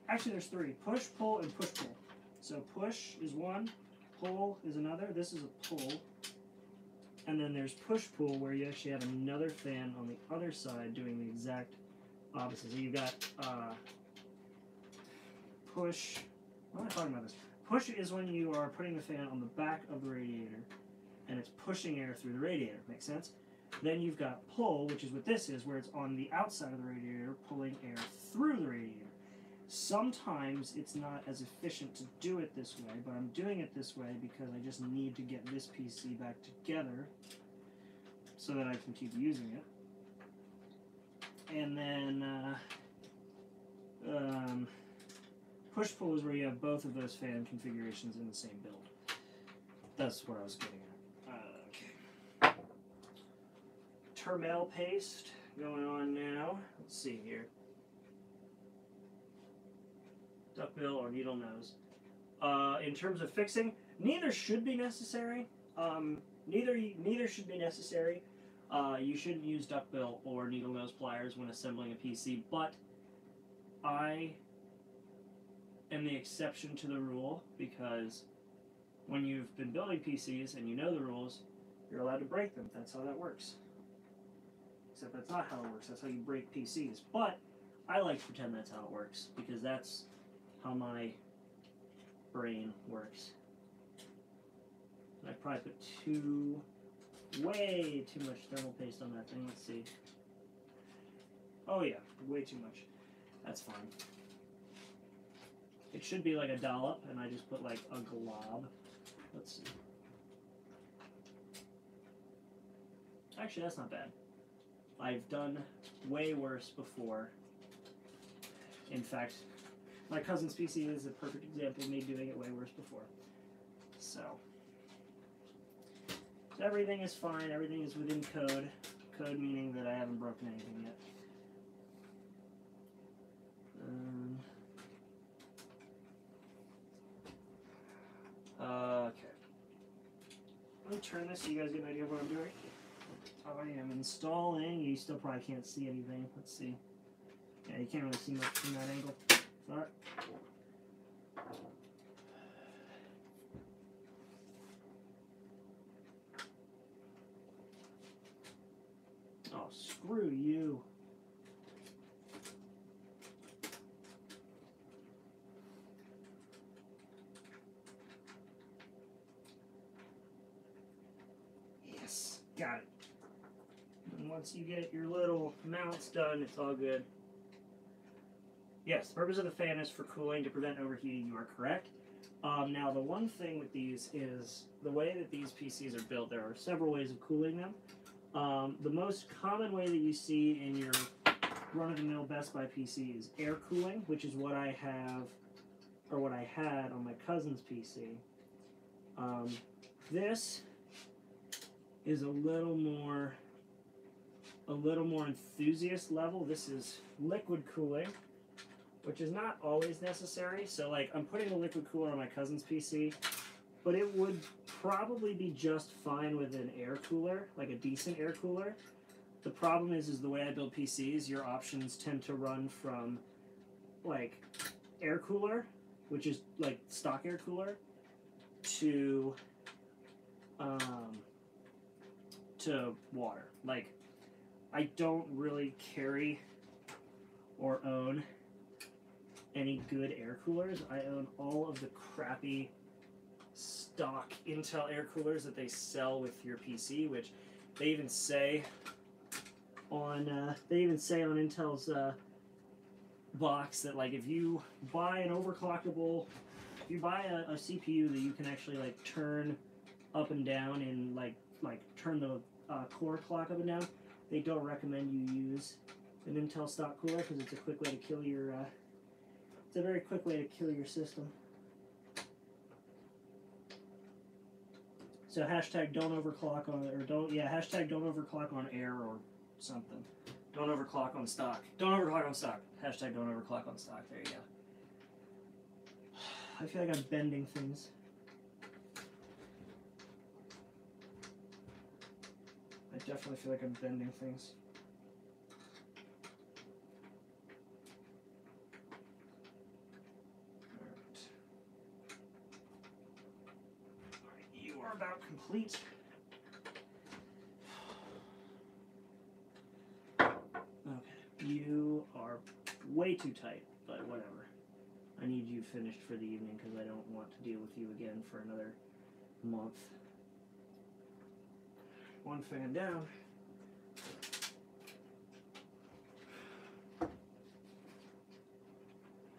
Actually, there's three. Push, pull, and push-pull. So push is one, pull is another. This is a pull. And then there's push-pull, where you actually have another fan on the other side doing the exact opposite. So you've got push. Why am I talking about this? Push is when you are putting the fan on the back of the radiator, and it's pushing air through the radiator. Make sense? Then you've got pull, which is what this is, where it's on the outside of the radiator, pulling air through the radiator. Sometimes it's not as efficient to do it this way, but I'm doing it this way because I just need to get this PC back together so that I can keep using it. And then push-pull is where you have both of those fan configurations in the same build. That's what I was getting at. Okay. Thermal paste going on now. Let's see here. Duckbill or needle nose. In terms of fixing, neither should be necessary. Neither should be necessary. You shouldn't use duckbill or needle nose pliers when assembling a PC, but I am the exception to the rule, because when you've been building PCs and you know the rules, you're allowed to break them. That's how that works. Except that's not how it works. That's how you break PCs. But I like to pretend that's how it works, because that's how my brain works. I probably put way too much thermal paste on that thing. Let's see. Oh yeah, way too much. That's fine. It should be like a dollop, and I just put like a glob. Let's see. Actually, that's not bad. I've done way worse before. In fact, my cousin's PC is a perfect example of me doing it way worse before. So everything is fine. Everything is within code. Code meaning that I haven't broken anything yet. Okay. Let me turn this so you guys get an idea of what I'm doing. I am installing. You still probably can't see anything. Let's see. Yeah, you can't really see much from that angle. Alright. Oh, screw you. Yes, got it. And once you get your little mounts done, it's all good. Yes, the purpose of the fan is for cooling to prevent overheating. You are correct. Now, the one thing with these is the way that these PCs are built, there are several ways of cooling them. The most common way that you see in your run-of-the-mill Best Buy PC is air cooling, which is what I have, or what I had on my cousin's PC. This is a little more enthusiast level. This is liquid cooling, which is not always necessary. So like I'm putting a liquid cooler on my cousin's PC, but it would probably be just fine with an air cooler, like a decent air cooler. The problem is the way I build PCs, your options tend to run from like air cooler, which is like stock air cooler, to water. Like I don't really carry or own any good air coolers. I own all of the crappy stock Intel air coolers that they sell with your PC, which they even say on Intel's box that like if you buy an overclockable, if you buy a CPU that you can actually like turn up and down and like turn the core clock up and down, they don't recommend you use an Intel stock cooler because it's a quick way to kill your it's a very quick way to kill your system. So hashtag don't overclock on it, or hashtag don't overclock on air or something. Don't overclock on stock. Don't overclock on stock. Hashtag don't overclock on stock. There you go. I feel like I'm bending things. I definitely feel like I'm bending things. Alright, you are about complete. Okay, you are way too tight, but whatever. I need you finished for the evening because I don't want to deal with you again for another month. One fan down.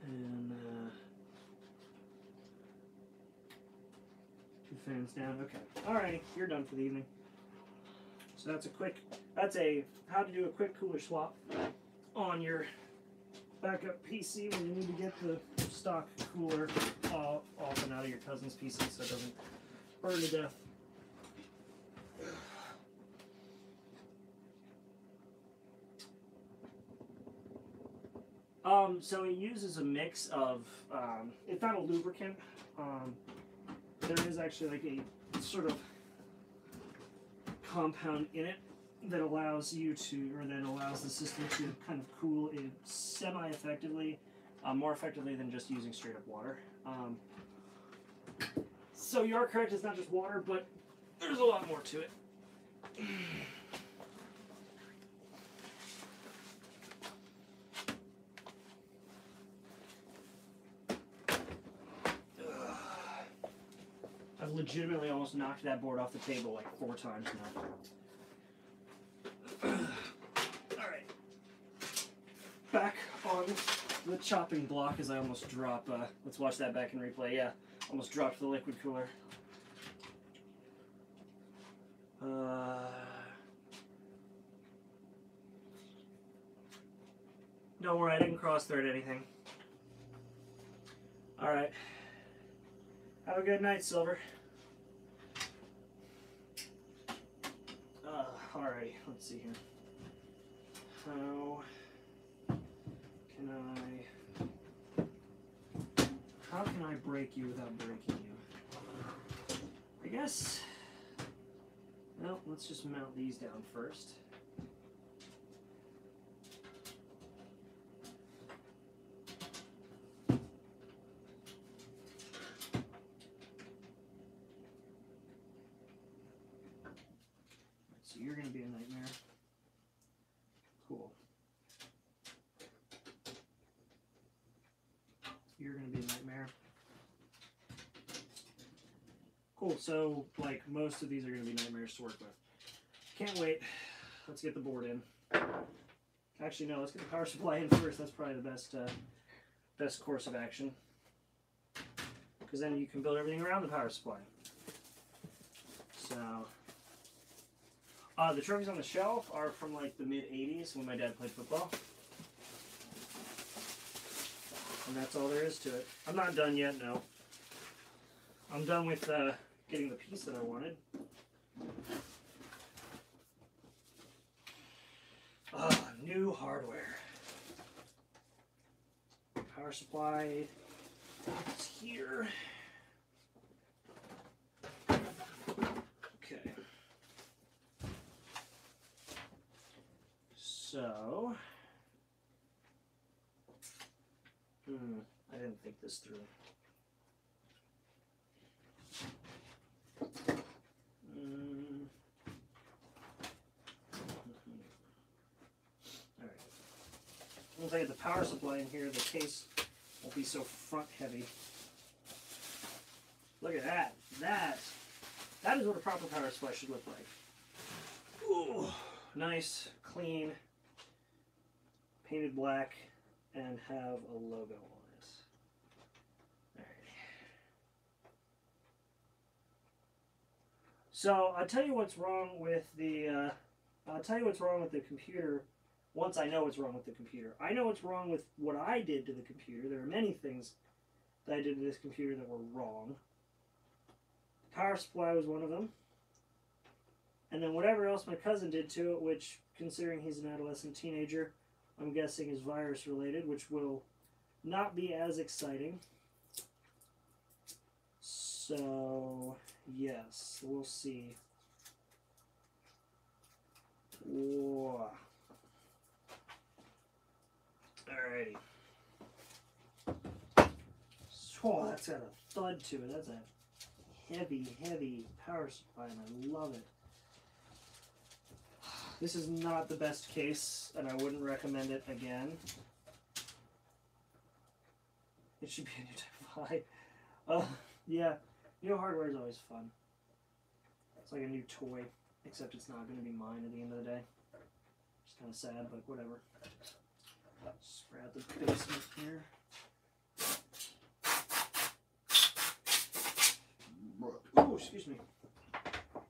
And two fans down. Okay. Alrighty, you're done for the evening. So that's how to do a quick cooler swap on your backup PC when you need to get the stock cooler off and out of your cousin's PC so it doesn't burn to death. So it uses a mix of, it's not a lubricant. There is actually like a sort of compound in it that allows you to, or that allows the system to kind of cool it semi-effectively, more effectively than just using straight up water. So you are correct, it's not just water, but there's a lot more to it. I've legitimately almost knocked that board off the table like 4 times now. Alright. Back on the chopping block as I almost drop, let's watch that back in replay, yeah. Almost dropped the liquid cooler. Don't worry, I didn't cross-thread anything. Alright. Have a good night, Silver. Alrighty, let's see here. How can I break you without breaking you? I guess, well, let's just mount these down first. So you're going to be a nightmare. Cool. You're going to be a nightmare. Cool, so like most of these are going to be nightmares to work with. Can't wait. Let's get the board in. Actually, no, let's get the power supply in first. That's probably the best course of action. Because then you can build everything around the power supply. So, the trophies on the shelf are from like the mid-'80s when my dad played football. And that's all there is to it. I'm not done yet, no. I'm done with getting the piece that I wanted. New hardware. Power supply is here. Okay. So, I didn't think this through. Alright. Once I get the power supply in here, the case won't be so front heavy. Look at that. That is what a proper power supply should look like. Ooh, nice, clean, painted black, and have a logo on it. Alright. So I'll tell you what's wrong with the computer once I know what's wrong with the computer. I know what's wrong with what I did to the computer. There are many things that I did to this computer that were wrong. The power supply was one of them. And then whatever else my cousin did to it, which, considering he's an adolescent teenager, I'm guessing is virus related, which will not be as exciting. So, yes, we'll see. Whoa. Alrighty. Oh, that's got a thud to it. That's a heavy, heavy power supply, and I love it. This is not the best case, and I wouldn't recommend it again. It should be a new type of eye. Yeah, new hardware is always fun. It's like a new toy, except it's not going to be mine at the end of the day. It's kind of sad, but whatever. Spray out the basement here. Oh, excuse me.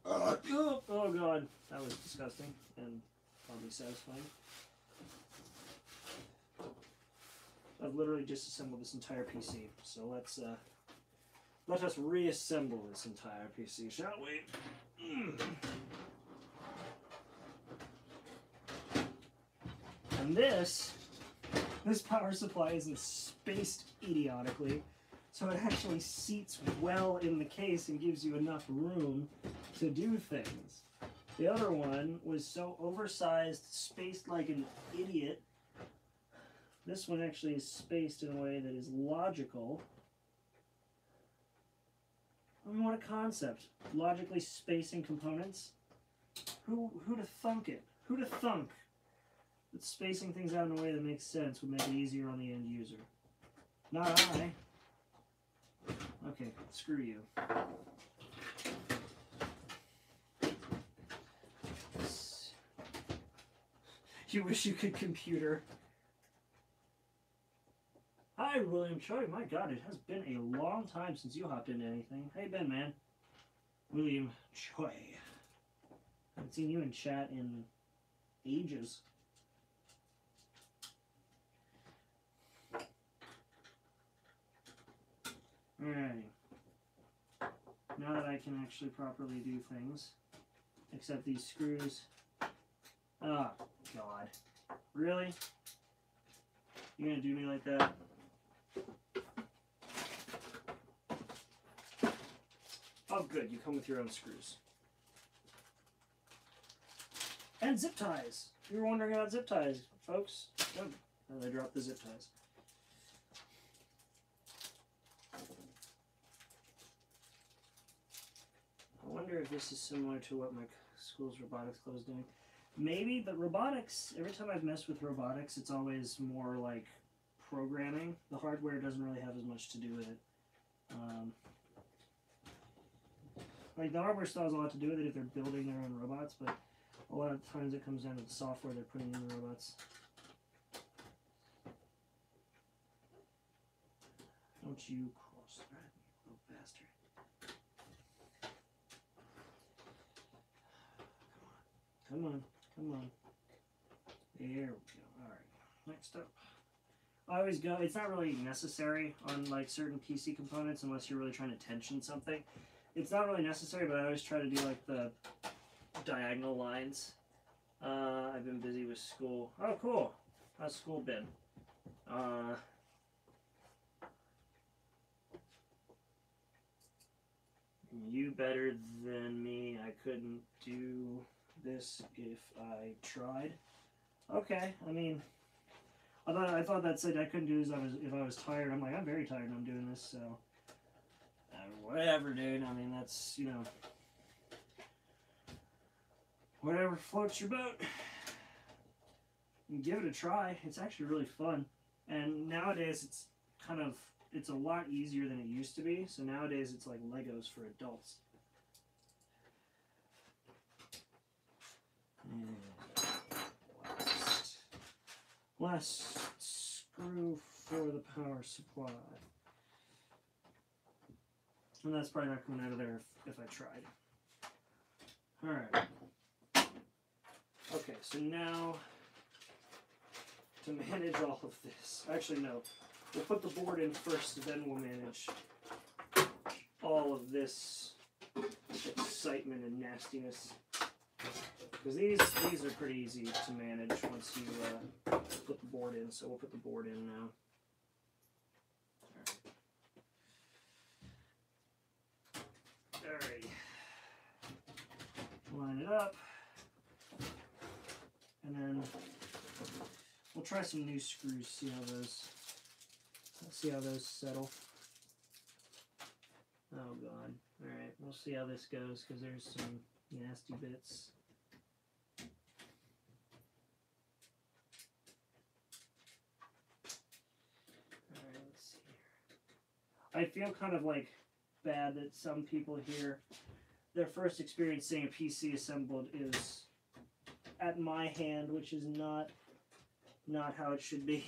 Oh god, that was disgusting and probably satisfying. I've literally disassembled this entire PC, so let us reassemble this entire PC, shall we? And this power supply isn't spaced idiotically, so it actually seats well in the case and gives you enough room to do things. The other one was so oversized, spaced like an idiot. This one actually is spaced in a way that is logical. I mean, what a concept. Logically spacing components. Who'd have thunk it? Who'd have thunk that spacing things out in a way that makes sense would make it easier on the end user? Not I. Okay, screw you. You wish you could computer. Hi, William Choi. My god, it has been a long time since you hopped into anything. How you been, man? William Choi. Haven't seen you in chat in ages. Alright. Now that I can actually properly do things, except these screws. Oh, God. Really? You're gonna do me like that? Oh, good. You come with your own screws. And zip ties. You were wondering about zip ties, folks. Good. And I dropped the zip ties. I wonder if this is similar to what my school's robotics club is doing. Maybe, but robotics, every time I've messed with robotics, it's always more like programming. The hardware doesn't really have as much to do with it. Like, the hardware still has a lot to do with it if they're building their own robots, but a lot of times it comes down to the software they're putting in the robots. Don't you cross-thread, you little bastard. Come on, come on. There we go. Alright, next up. I always go, it's not really necessary on like certain PC components unless you're really trying to tension something. It's not really necessary, but I always try to do like the diagonal lines. I've been busy with school. Oh, cool. How's school been? You better than me. I couldn't do this if I tried. Okay, I mean, I thought that said I couldn't do this if I was tired. I'm like, I'm very tired and I'm doing this, so whatever, dude. I mean, that's, you know, whatever floats your boat. You give it a try. It's actually really fun, and nowadays it's a lot easier than it used to be. So nowadays it's like Legos for adults. Last screw for the power supply. And that's probably not coming out of there if I tried. Alright. Okay, so now to manage all of this. Actually, no. We'll put the board in first, then we'll manage all of this excitement and nastiness. Because these are pretty easy to manage once you put the board in. So we'll put the board in now. Alright. Line it up. And then we'll try some new screws, see how those settle. Oh god. Alright, we'll see how this goes because there's some nasty bits. Alright, let's see here. I feel kind of like bad that some people here, their first experience seeing a PC assembled is at my hand, which is not how it should be.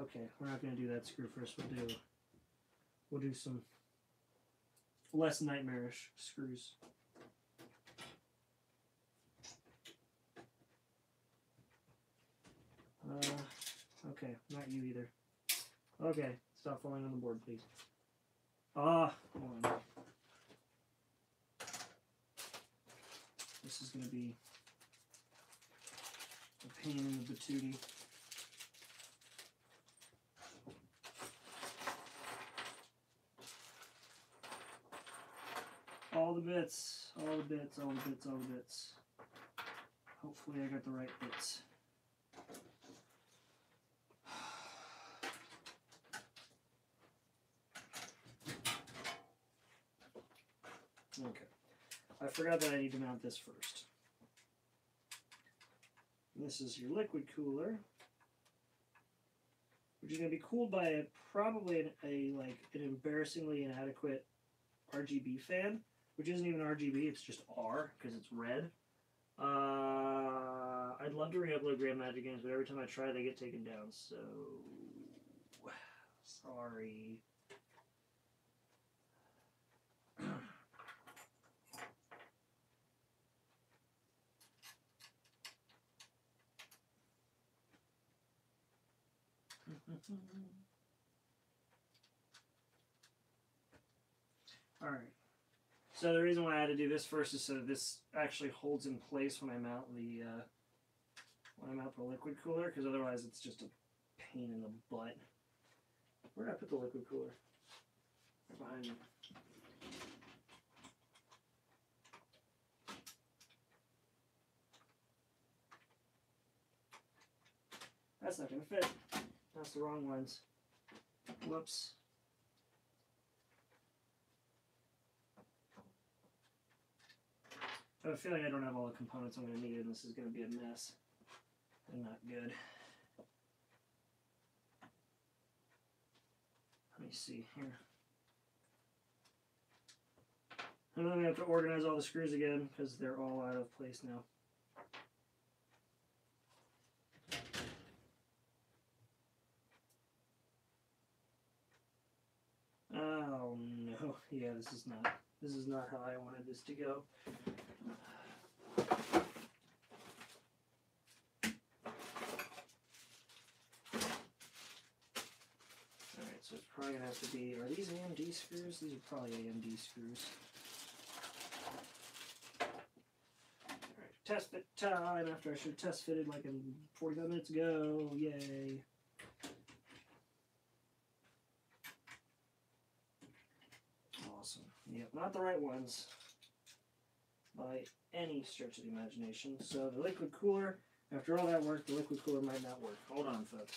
Okay, we're not going to do that screw first. We'll do some less nightmarish screws. Okay, not you either. Okay, stop falling on the board, please. Hold on. This is going to be a pain in the patootie. All the bits, all the bits, all the bits, all the bits. Hopefully I got the right bits. Okay. I forgot that I need to mount this first. And this is your liquid cooler, which is going to be cooled by probably an embarrassingly inadequate RGB fan, which isn't even RGB, it's just R because it's red. I'd love to re-upload Grand Magic games, but every time I try, they get taken down. So sorry. All right. So the reason why I had to do this first is so that this actually holds in place when I mount the liquid cooler, because otherwise it's just a pain in the butt. Where did I put the liquid cooler? Right behind me. That's not going to fit. That's the wrong ones. Whoops. I have a feeling I don't have all the components I'm going to need, and this is going to be a mess. And not good. Let me see here. And then I'm going to have to organize all the screws again, because they're all out of place now. Oh no, yeah, this is not how I wanted this to go. Alright, so it's probably gonna have to be, are these AMD screws? These are probably AMD screws. Alright, test fit time after I should have test fitted like 45 minutes ago. Yay. Awesome. Yep, not the right ones by any stretch of the imagination. So the liquid cooler, after all that work, the liquid cooler might not work. Hold on, folks.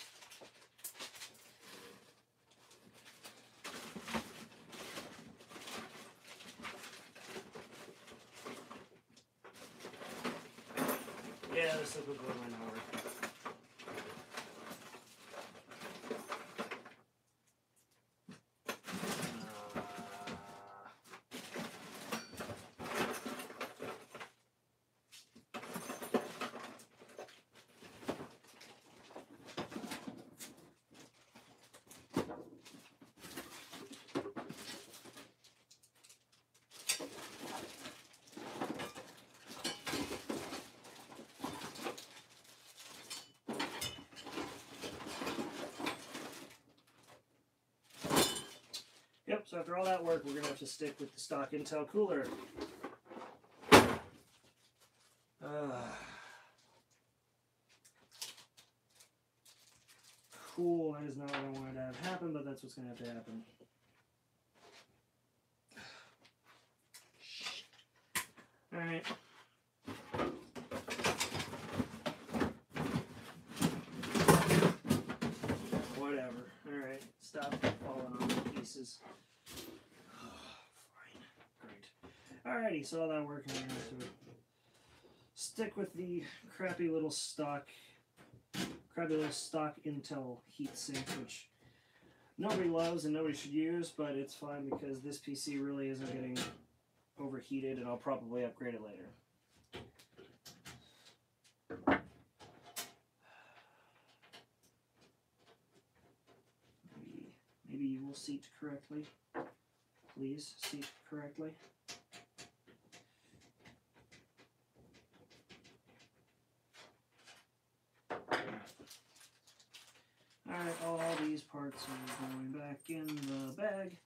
Yeah, this liquid cooler might not work. Yep, so after all that work, we're going to have to stick with the stock Intel cooler. Cool, that is not what I wanted to have happen, but that's what's going to have to happen. Alright. Whatever. Alright, stop falling on the pieces. Fine. Great. Alrighty, so all that work, I'm going to have to stick with the crappy little stock Intel heatsink, which nobody loves and nobody should use, but it's fine because this PC really isn't getting overheated, and I'll probably upgrade it later. Maybe you will seat correctly. Please seat correctly. Alright, all these parts are going back in the bag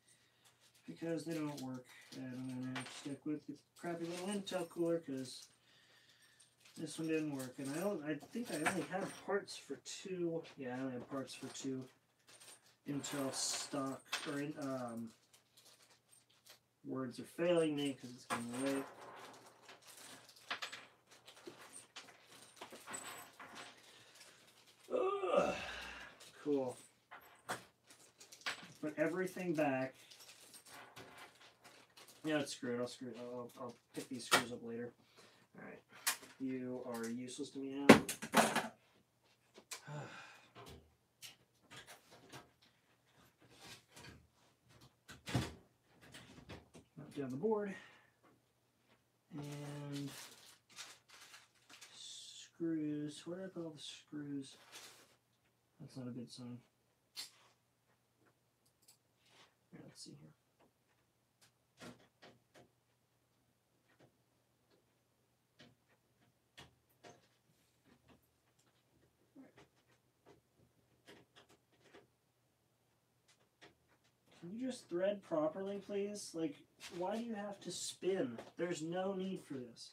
because they don't work, and I'm going to have to stick with the crappy little Intel cooler because this one didn't work. And I think I only have parts for two. Yeah, I only have parts for two Intel stock, or words are failing me because it's getting late. Ugh. Cool. Put everything back. Yeah, it's screwed. I'll pick these screws up later. Alright. You are useless to me now. Knock down the board. And screws. Where did I put all the screws? That's not a good sign. Here, let's see here. you just thread properly, please? Like, why do you have to spin? There's no need for this.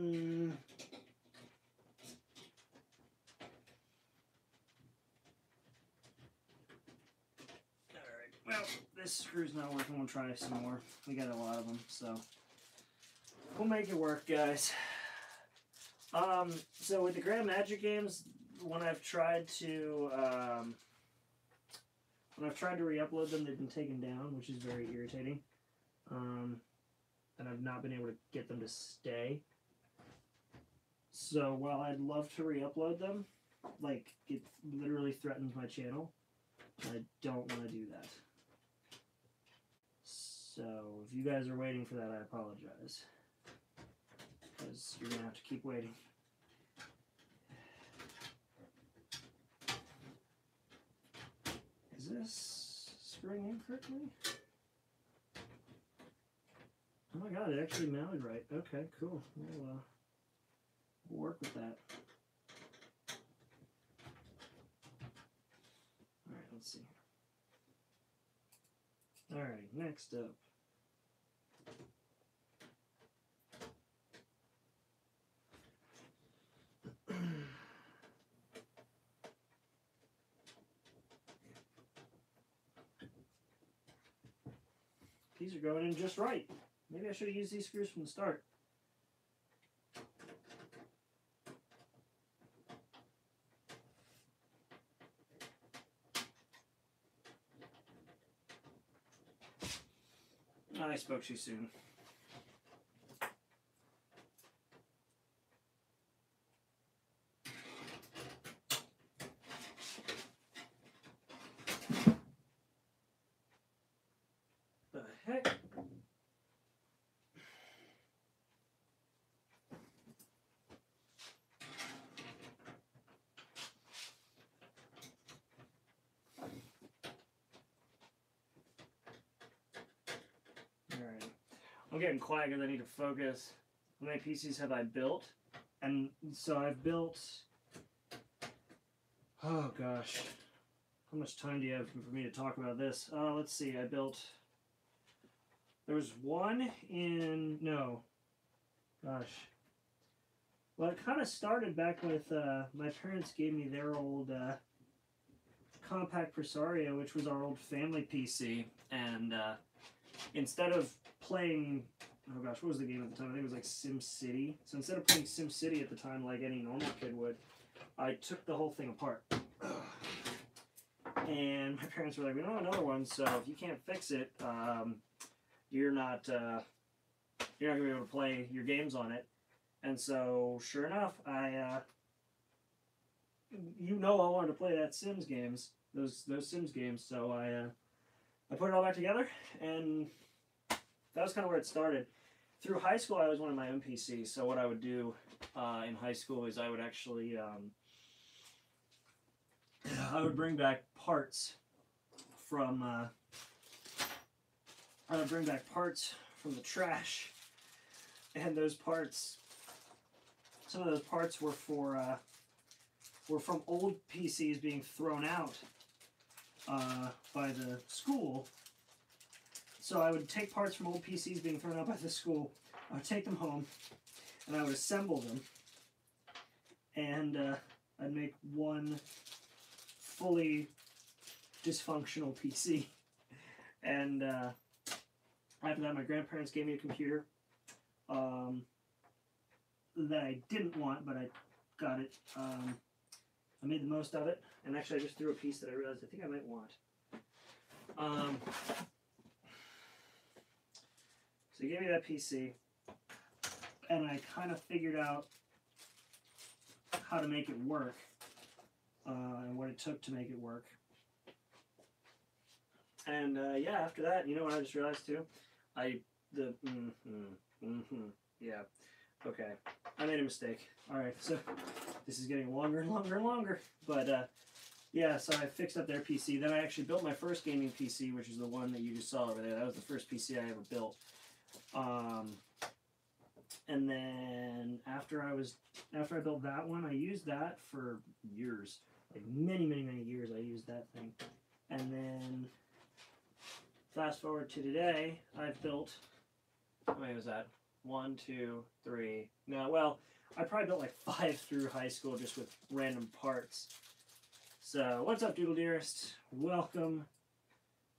Alright, well, this screw's not working. We'll try some more. We got a lot of them, so we'll make it work, guys. So with the Grand Magic games, when I've tried to re-upload them, they've been taken down, which is very irritating. And I've not been able to get them to stay. So while I'd love to re-upload them, like, it literally threatens my channel, I don't want to do that. So if you guys are waiting for that, I apologize. Because you're going to have to keep waiting. Is this screwing in correctly? Oh my god, it actually mounted right. Okay, cool. We'll work with that. Alright, let's see. Alright, next up. These are going in just right. Maybe I should have used these screws from the start. I spoke too soon. The heck? I'm getting quiet because I need to focus. How many PCs have I built? And so I've built... Oh gosh. How much time do you have for me to talk about this? Let's see, I built... There was one in... No. Gosh. Well, it kind of started back with... my parents gave me their old compact Presario, which was our old family PC. And instead of playing, oh gosh, what was the game at the time? I think it was like SimCity. So instead of playing SimCity at the time like any normal kid would, I took the whole thing apart. And my parents were like, we don't have another one, so if you can't fix it, you're not gonna be able to play your games on it. And so, sure enough, I wanted to play that Sims games, those Sims games. So I put it all back together, and that was kind of where it started. Through high school, I always wanted my own PC. So what I would do in high school is I would actually I would bring back parts from the trash, and those parts, some of those parts were from old PCs being thrown out by the school. So I would take parts from old PCs being thrown out by the school, I would take them home, and I would assemble them, and I'd make one fully dysfunctional PC. And after that, my grandparents gave me a computer that I didn't want, but I got it. I made the most of it, and actually I just threw a piece that I realized I think I might want. So he gave me that PC, and I kind of figured out how to make it work. and what it took to make it work. And yeah, after that, you know what I just realized too? Yeah, okay, I made a mistake. All right, so this is getting longer and longer and longer, but yeah, so I fixed up their PC. Then I actually built my first gaming PC, which is the one that you just saw over there. That was the first PC I ever built. And then after I built that one, I used that for years, like many years. I used that thing, and then fast forward to today, I've built. How many was that? 1, 2, 3. No, well, I probably built like 5 through high school just with random parts. So, what's up, Doodle Dearest? Welcome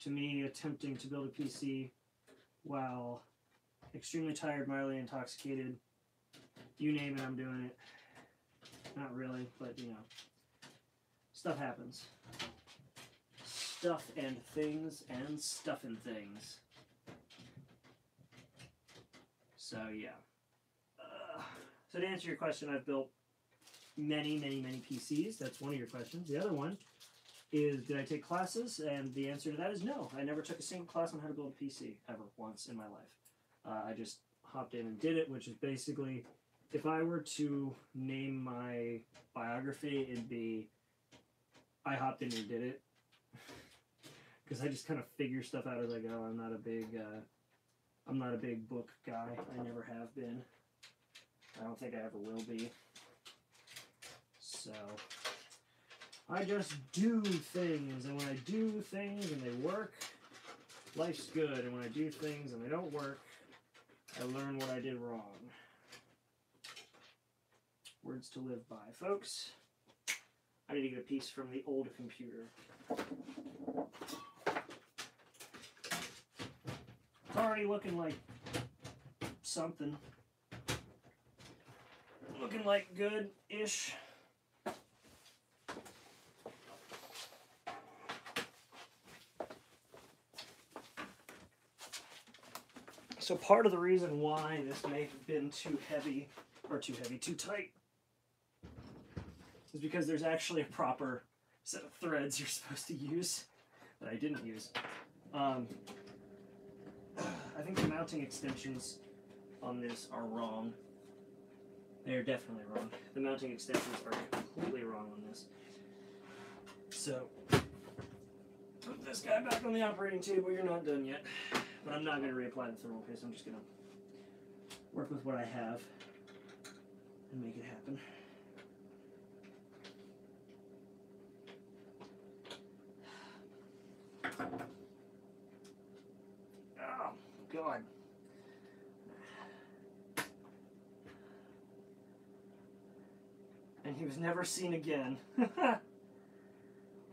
to me attempting to build a PC while extremely tired, mildly intoxicated. You name it, I'm doing it. Not really, but you know. Stuff happens. Stuff and things and stuff and things. So, yeah. So to answer your question, I've built many PCs. That's one of your questions. The other one is, did I take classes? And the answer to that is no. I never took a single class on how to build a PC ever once in my life. I just hopped in and did it, which is basically, if I were to name my biography, it'd be, I hopped in and did it. Because I just kind of figure stuff out as I go. I'm not a big book guy. I never have been. I don't think I ever will be. So, I just do things, and when I do things and they work, life's good. And when I do things and they don't work, I learn what I did wrong. Words to live by, folks. I need to get a piece from the old computer. It's already looking like something. Looking like good-ish. So part of the reason why this may have been too tight, is because there's actually a proper set of threads you're supposed to use that I didn't use. I think the mounting extensions on this are wrong. They're definitely wrong. The mounting extensions are completely wrong on this. So, put this guy back on the operating table. You're not done yet. But I'm not going to reapply the thermal paste. I'm just going to work with what I have and make it happen. Oh, God. And he was never seen again.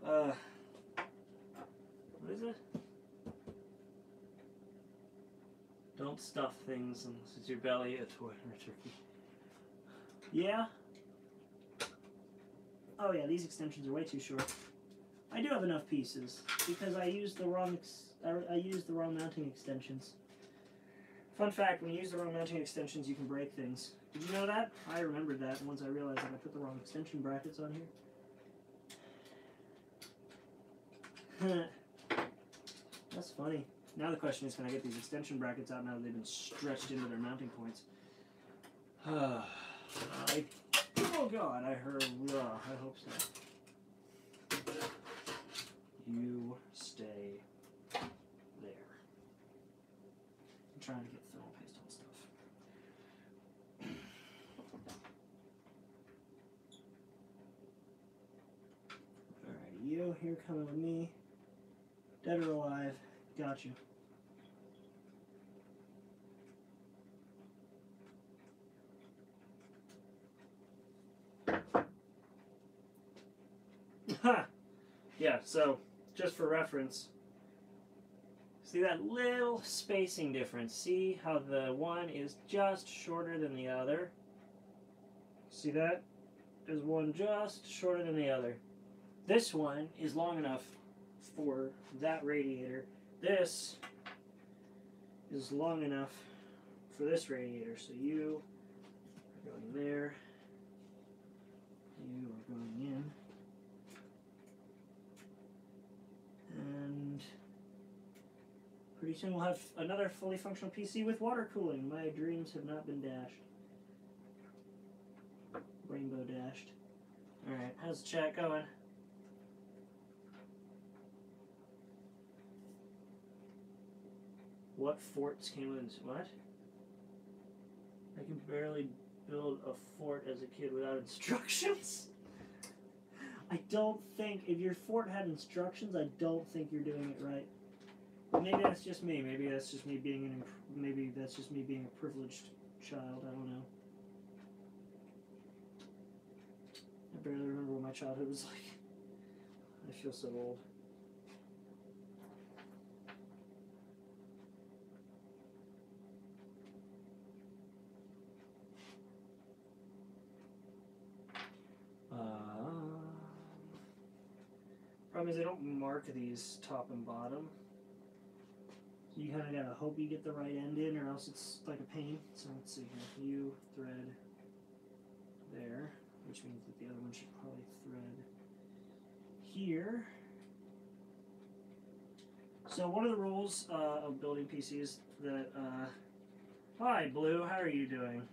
What is it? Don't stuff things unless it's your belly, a toy, or a turkey. Yeah? Oh yeah, these extensions are way too short. I do have enough pieces because I used the wrong mounting extensions. Fun fact, when you use the wrong mounting extensions, you can break things. Did you know that? I remembered that once I realized that I put the wrong extension brackets on here. That's funny. Now the question is, can I get these extension brackets out now that they've been stretched into their mounting points? Oh God, I heard, I hope so. You stay there. I'm trying to get thermal paste on stuff. Alright, you, here coming with me. Dead or alive, got you. Yeah, so just for reference, see that little spacing difference? See how the one is just shorter than the other? See that? There's one just shorter than the other. This one is long enough for that radiator. This is long enough for this radiator. So you are going there. You are going in. Pretty soon we'll have another fully functional PC with water cooling. My dreams have not been dashed. Rainbow dashed. Alright, how's the chat going? What forts came with this? What? I can barely build a fort as a kid without instructions? I don't think, if your fort had instructions, I don't think you're doing it right. But maybe that's just me. Maybe that's just me being maybe that's just me being a privileged child. I don't know. I barely remember what my childhood was like. I feel so old. Problem is, they don't mark these top and bottom. So you kind of gotta hope you get the right end in, or else it's like a pain. So let's see here. U thread there, which means that the other one should probably thread here. So one of the rules of building PCs that hi Blue, how are you doing?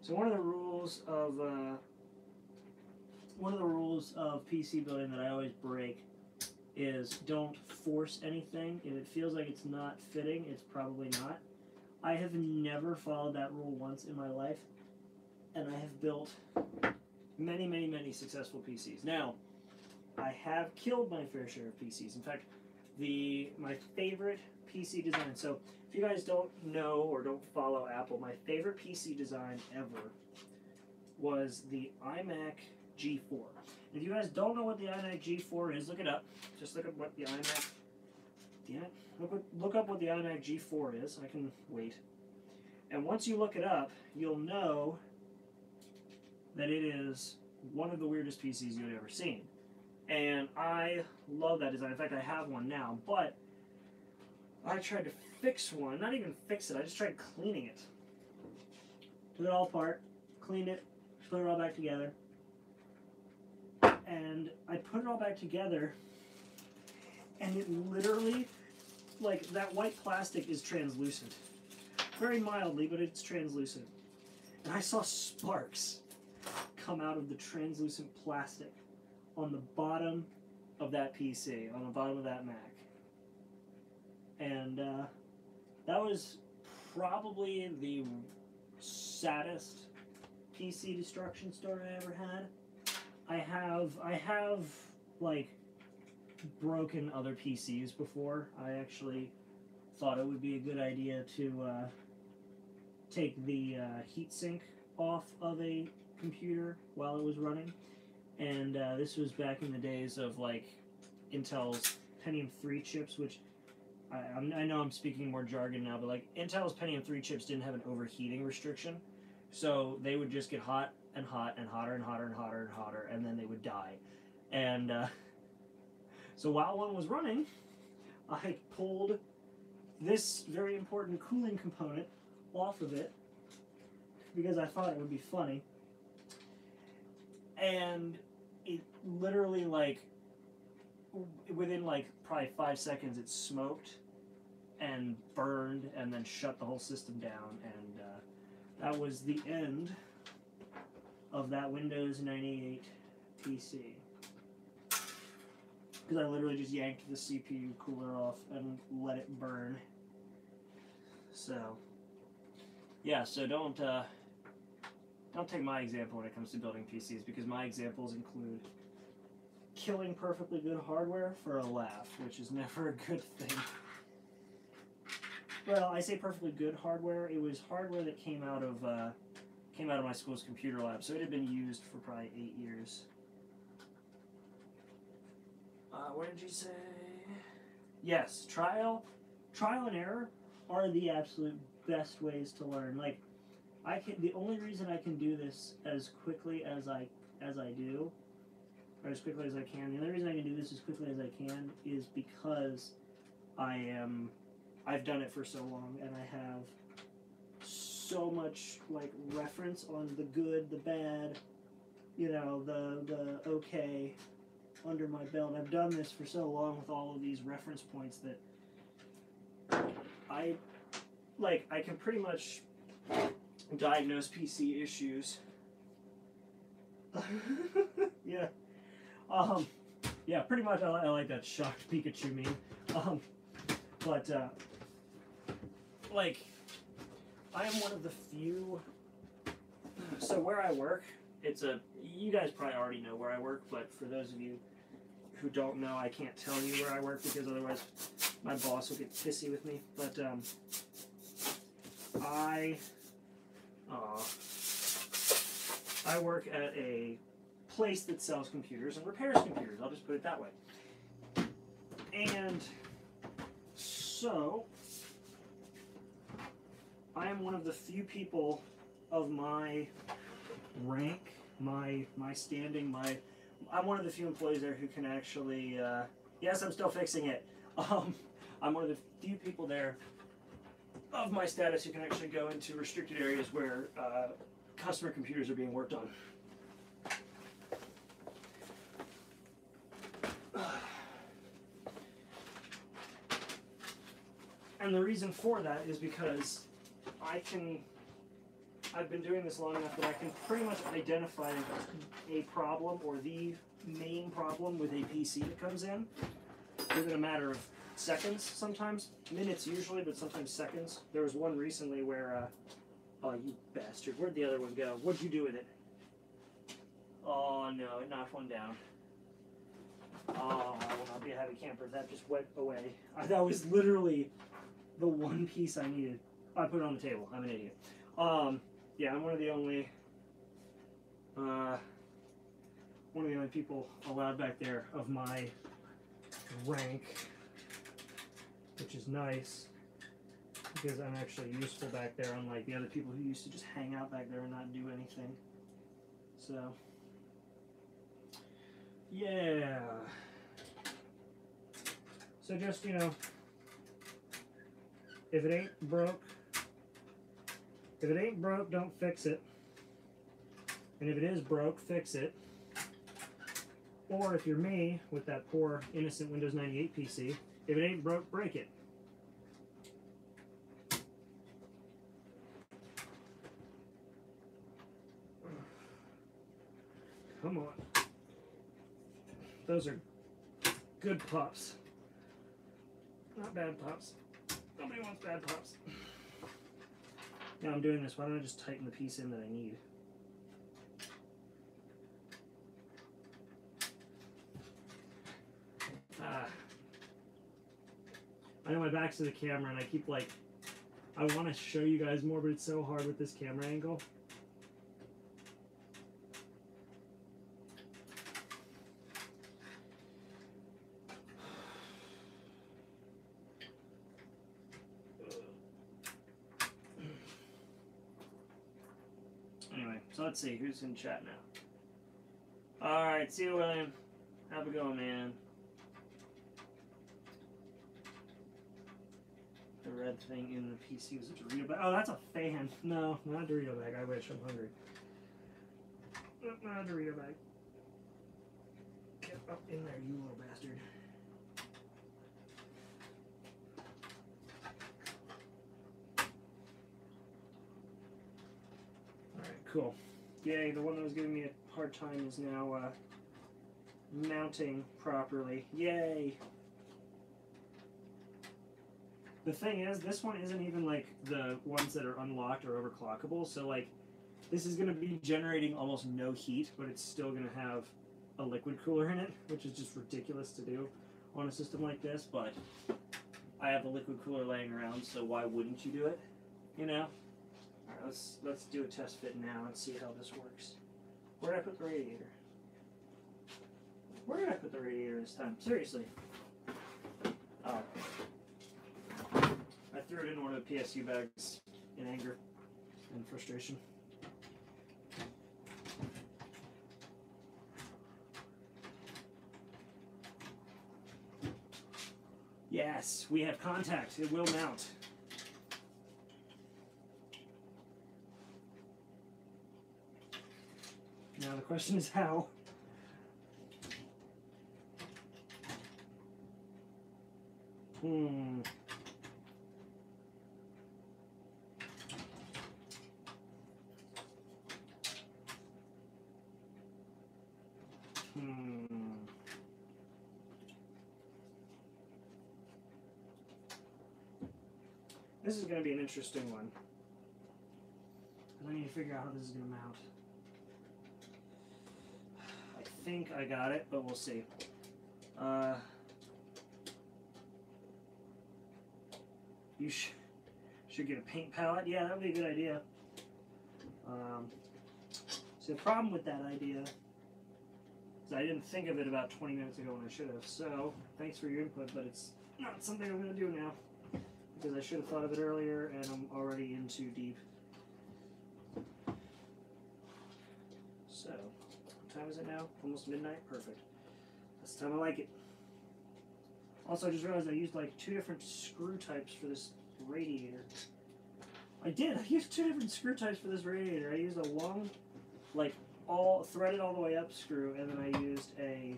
So one of the rules of PC building that I always break is don't force anything. If it feels like it's not fitting, it's probably not. I have never followed that rule once in my life, and I have built many, many, many successful PCs. Now, I have killed my fair share of PCs. In fact, my favorite PC design, so if you guys don't know or don't follow Apple, my favorite PC design ever was the iMac G4. If you guys don't know what the iMac G4 is, look it up. Just look up what the iMac... Look up what the iMac G4 is. I can wait. And once you look it up, you'll know that it is one of the weirdest PCs you've ever seen. And I love that design. In fact, I have one now. But I tried to fix one. Not even fix it. I just tried cleaning it. Took it all apart. Cleaned it. Put it all back together. And I put it all back together, and it literally, like, that white plastic is translucent. Very mildly, but it's translucent. And I saw sparks come out of the translucent plastic on the bottom of that PC, on the bottom of that Mac. And that was probably the saddest PC destruction story I ever had. I have like broken other PCs before. I actually thought it would be a good idea to take the heatsink off of a computer while it was running, and this was back in the days of like Intel's Pentium 3 chips, which I know I'm speaking more jargon now, but like Intel's Pentium 3 chips didn't have an overheating restriction, so they would just get hot and hot and hotter and hotter and hotter and hotter, and then they would die. And so while one was running, I pulled this very important cooling component off of it because I thought it would be funny. And it literally, like, within like probably 5 seconds, it smoked and burned and then shut the whole system down. And that was the end of that Windows 98 PC. Because I literally just yanked the CPU cooler off and let it burn. So, yeah, so don't take my example when it comes to building PCs, because my examples include killing perfectly good hardware for a laugh, which is never a good thing. Well, I say perfectly good hardware. It was hardware that came out of my school's computer lab, so it had been used for probably 8 years. What did you say? Yes, trial and error are the absolute best ways to learn. Like, the only reason I can do this as quickly as I do, or as quickly as I can, the only reason I can do this as quickly as I can is because I've done it for so long, and I have so much like reference on the good, the bad, you know, the okay under my belt. I've done this for so long with all of these reference points that I can pretty much diagnose PC issues. Yeah. Yeah, pretty much. I like that shocked Pikachu meme. But like, I am one of the few. So where I work, you guys probably already know where I work, but for those of you who don't know, I can't tell you where I work because otherwise my boss will get pissy with me. But I work at a place that sells computers and repairs computers. I'll just put it that way. And so I am one of the few people of my rank, my standing, I'm one of the few employees there who can actually, yes, I'm still fixing it. I'm one of the few people there of my status who can actually go into restricted areas where customer computers are being worked on. And the reason for that is because I've been doing this long enough that I can pretty much identify a problem or the main problem with a PC that comes in within a matter of seconds, sometimes minutes usually, but sometimes seconds. There was one recently where, oh you bastard, where'd the other one go? What'd you do with it? Oh no, it knocked one down. Oh, I will not be a happy camper. That just went away. That was literally the one piece I needed. I put it on the table. I'm an idiot. Yeah, I'm one of the only people allowed back there of my rank, which is nice because I'm actually useful back there, unlike the other people who used to just hang out back there and not do anything. So, yeah. So just, if it ain't broke, don't fix it. And if it is broke, fix it. Or if you're me, with that poor, innocent Windows 98 PC, if it ain't broke, break it. Come on. Those are good pups. Not bad pups. Nobody wants bad pups. Now I'm doing this, why don't I just tighten the piece in that I need? I know my back's to the camera and I keep I want to show you guys more, but it's so hard with this camera angle. Anyway, so let's see who's in chat now. Alright, see you, William. How's it going, man? The red thing in the PC was a Dorito bag. Oh, that's a fan. No, not a Dorito bag. I wish. I'm hungry. Not a Dorito bag. Get up in there, you little bastard. Alright, cool. Yay, the one that was giving me a hard time is now mounting properly. Yay! The thing is, this one isn't even like the ones that are unlocked or overclockable, so this is going to be generating almost no heat, but it's still going to have a liquid cooler in it, which is just ridiculous to do on a system like this, but I have a liquid cooler laying around, so why wouldn't you do it, Alright, let's do a test fit now and see how this works. Where did I put the radiator? Where did I put the radiator this time? Seriously. Oh. I threw it in one of the PSU bags in anger and frustration. Yes, we have contact. It will mount. Now the question is how. This is going to be an interesting one. I need to figure out how this is going to mount. I think I got it, but we'll see. You should get a paint palette. Yeah, that would be a good idea. So the problem with that idea is I didn't think of it about 20 minutes ago when I should have. So thanks for your input, but it's not something I'm going to do now because I should have thought of it earlier and I'm already in too deep. So what time is it now? Almost midnight? Perfect. That's the time I like it. Also, I just realized I used like 2 different screw types for this radiator. I did. I used 2 different screw types for this radiator. I used a long, like, all threaded all the way up screw, and then I used a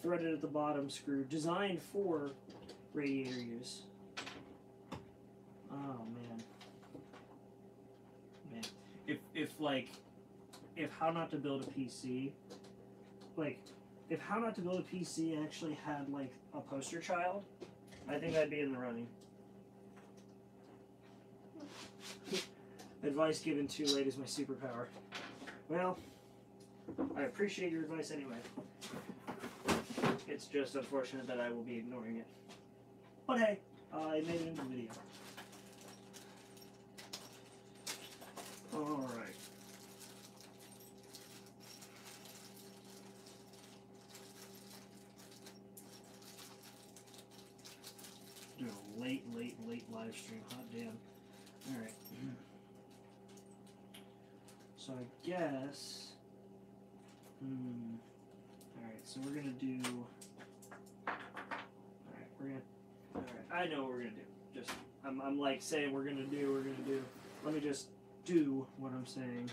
threaded at the bottom screw designed for radiator use. Oh man, man. If How Not to Build a PC, like, if How Not to Build a PC actually had like a poster child, I think I'd be in the running. Advice given too late is my superpower. Well, I appreciate your advice anyway. It's just unfortunate that I will be ignoring it. But hey, I made it into the video. Alright. Doing a late live stream. Hot damn. Alright. So I guess... Alright, so we're gonna do... Alright, I know what we're gonna do. Just, I'm like saying we're gonna do. Let me just do what I'm saying.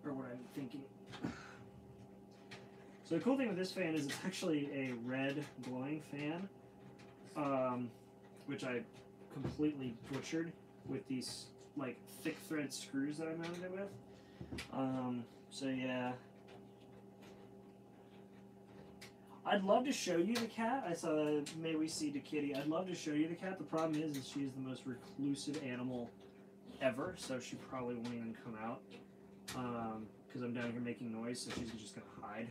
Or what I'm thinking. So the cool thing with this fan is it's actually a red glowing fan. Which I completely butchered with these like thick thread screws that I mounted it with. So yeah. I'd love to show you the cat. I saw May We See the Kitty. I'd love to show you the cat. The problem is she is the most reclusive animal ever, so she probably won't even come out. Because I'm down here making noise, so she's just gonna hide.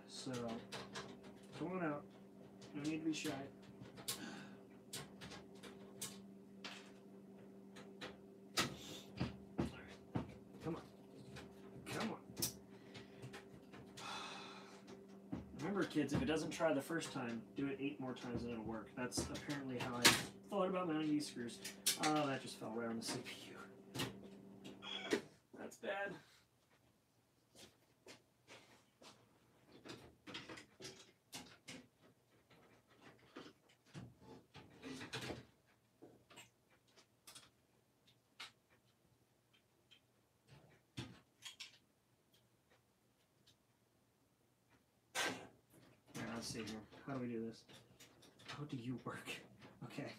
So, come on out. No need to be shy. Come on. Come on. Remember, kids, if it doesn't try the first time, do it 8 more times and it'll work. That's apparently how I thought about mounting these screws. Oh, that just fell right on the CPU. That's bad. Let's see here. How do we do this? How do you work? Okay.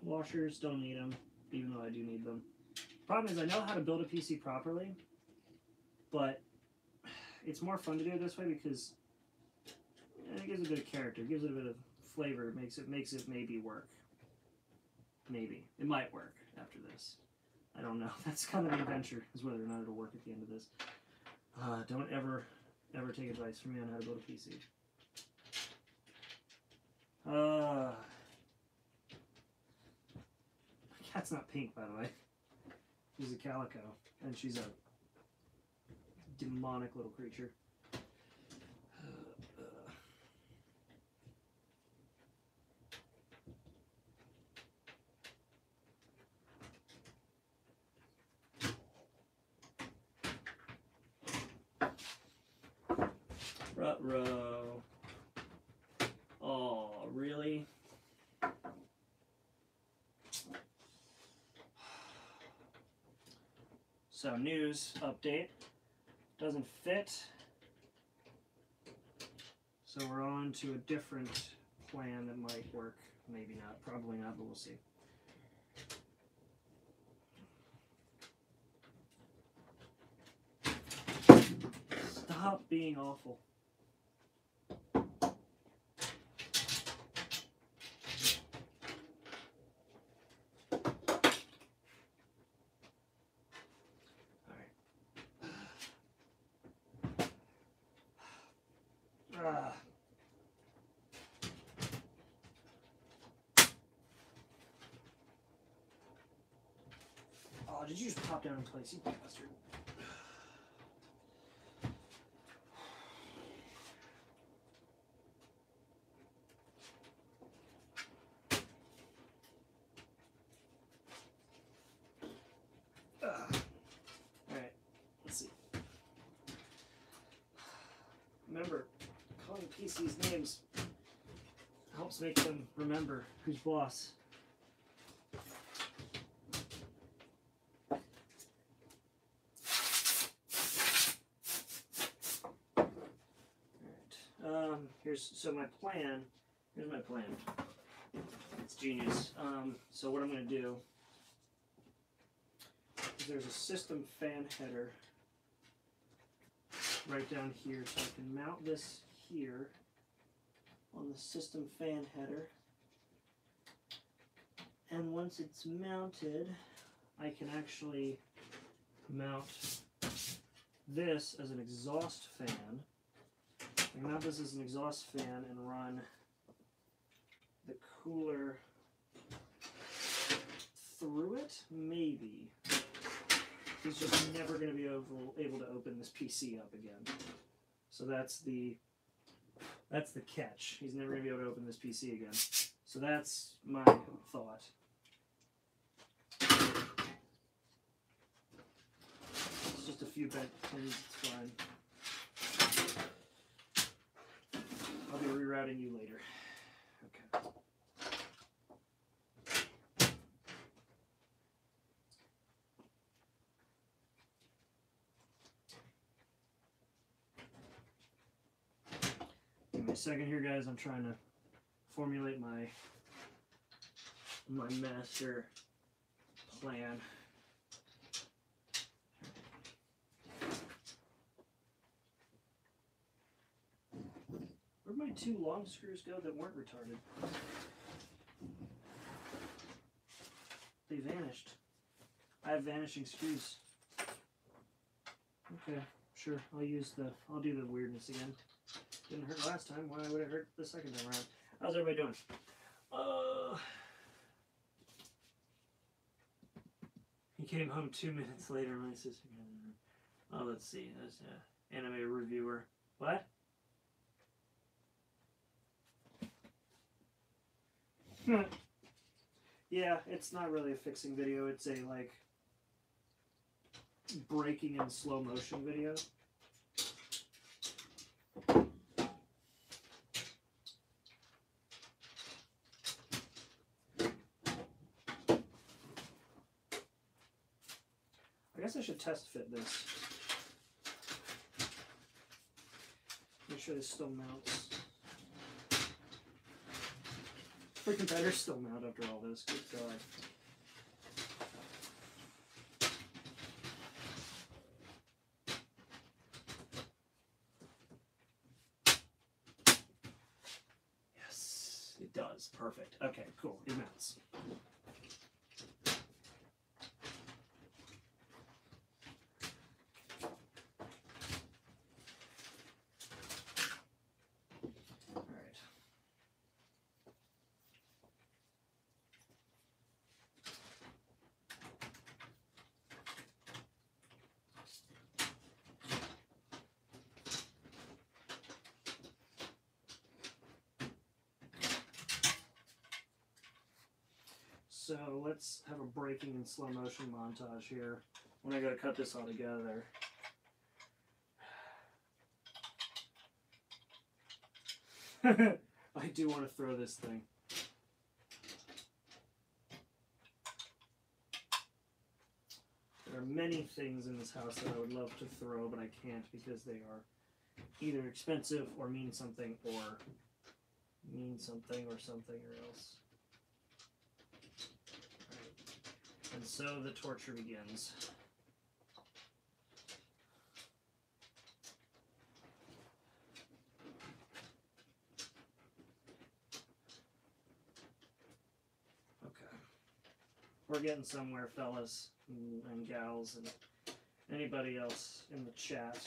Washers, don't need them, even though I do need them. Problem is I know how to build a PC properly, but it's more fun to do it this way because it gives it a bit of character, it gives it a bit of flavor, it makes it maybe work. Maybe. It might work after this. I don't know. That's kind of the adventure, is whether or not it'll work at the end of this. Don't ever take advice from me on how to build a PC. My cat's not pink, by the way. She's a calico, and she's a demonic little creature. Ruh-roh. Oh, really? So, news update. Doesn't fit. So we're on to a different plan that might work. Maybe not. Probably not, but we'll see. Stop being awful. Oh, did you just pop down in place, you bastard? Alright, let's see. Remember, calling PCs names helps make them remember who's boss. So my plan, here's my plan. It's genius. So what I'm going to do is there's a system fan header right down here, so I can mount this here on the system fan header. And once it's mounted, I can actually mount this as an exhaust fan. I can mount this as an exhaust fan and run the cooler through it, maybe. He's just never going to be able to open this PC up again. So that's the catch. He's never going to be able to open this PC again. So that's my thought. It's just a few bent pins, it's fine. I'll be rerouting you later. Okay. Give me a second here, guys. I'm trying to formulate my master plan. Where'd my two long screws go that weren't retarded? They vanished. I have vanishing screws. Okay, sure. I'll do the weirdness again. Didn't hurt last time. Why would it hurt the second time around? How's everybody doing? He came home 2 minutes later. My sister. Oh, let's see. That's anime reviewer. What? Yeah, it's not really a fixing video. It's a like breaking in slow motion video. I guess I should test fit this. Make sure this still mounts. Freaking better still mount after all this. Good God. Yes, it does. Perfect. Okay, cool. It mounts. So let's have a breaking in slow motion montage here when I go to cut this all together. I do want to throw this thing. There are many things in this house that I would love to throw, but I can't because they are either expensive or mean something or something else. And so the torture begins. We're getting somewhere, fellas and gals and anybody else in the chat.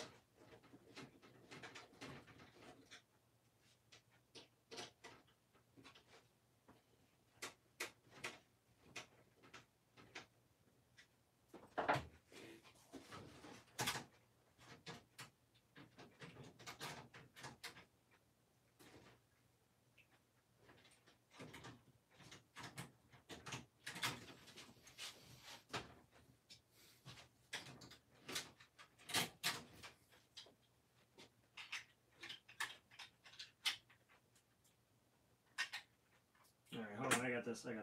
Alright, hold on, I got this. Okay.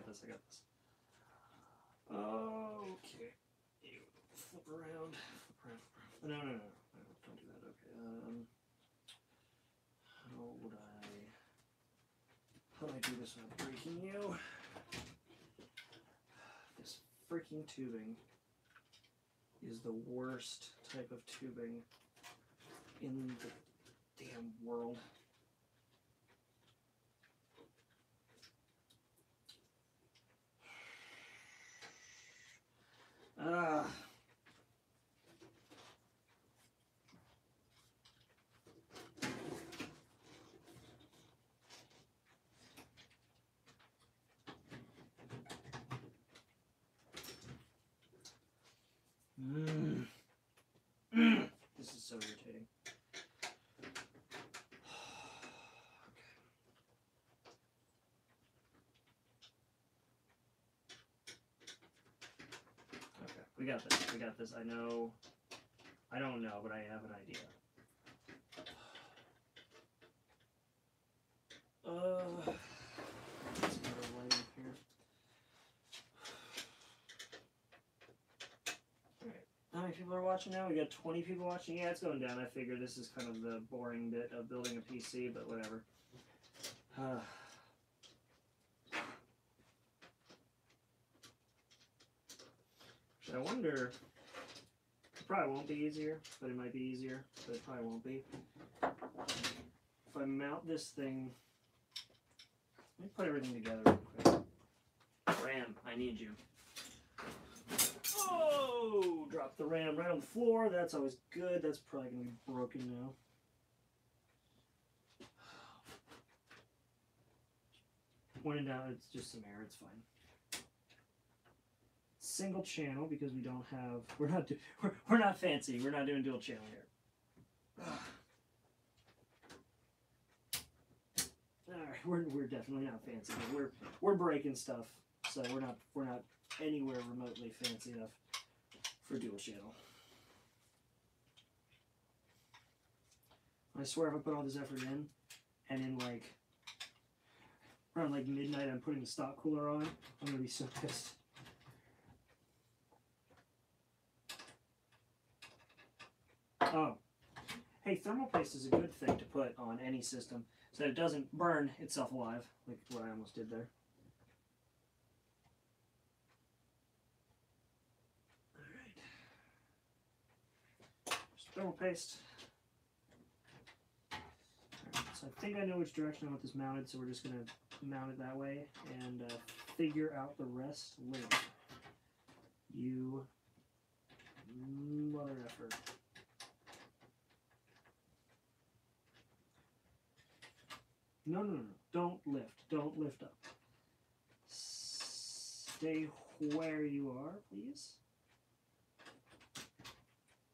You flip around. No, don't do that. Okay. How do I do this without breaking you? This freaking tubing is the worst type of tubing in the damn world. This is so irritating. Okay, we got this. I know. I don't know, but I have an idea. Let's get our light up here. Alright, how many people are watching now? We got 20 people watching. Yeah, it's going down. I figure this is kind of the boring bit of building a PC, but whatever. I wonder. It probably won't be easier, but it might be easier, but it probably won't be. If I mount this thing, let me put everything together real quick. RAM, I need you. Oh, drop the RAM right on the floor. That's always good. That's probably going to be broken now. Pointed out, it's just some air. It's fine. Single channel because we don't have. We're not fancy. We're not doing dual channel here. All right, we're definitely not fancy. We're breaking stuff, so we're not anywhere remotely fancy enough for dual channel. I swear, if I put all this effort in, and in like around like midnight, I'm putting the stock cooler on, I'm gonna be so pissed. Oh, hey, thermal paste is a good thing to put on any system so that it doesn't burn itself alive, like what I almost did there. All right, just thermal paste. All right, so I think I know which direction I want this mounted, so we're just going to mount it that way and figure out the rest later. You mother effort. No. Don't lift up. Stay where you are, please.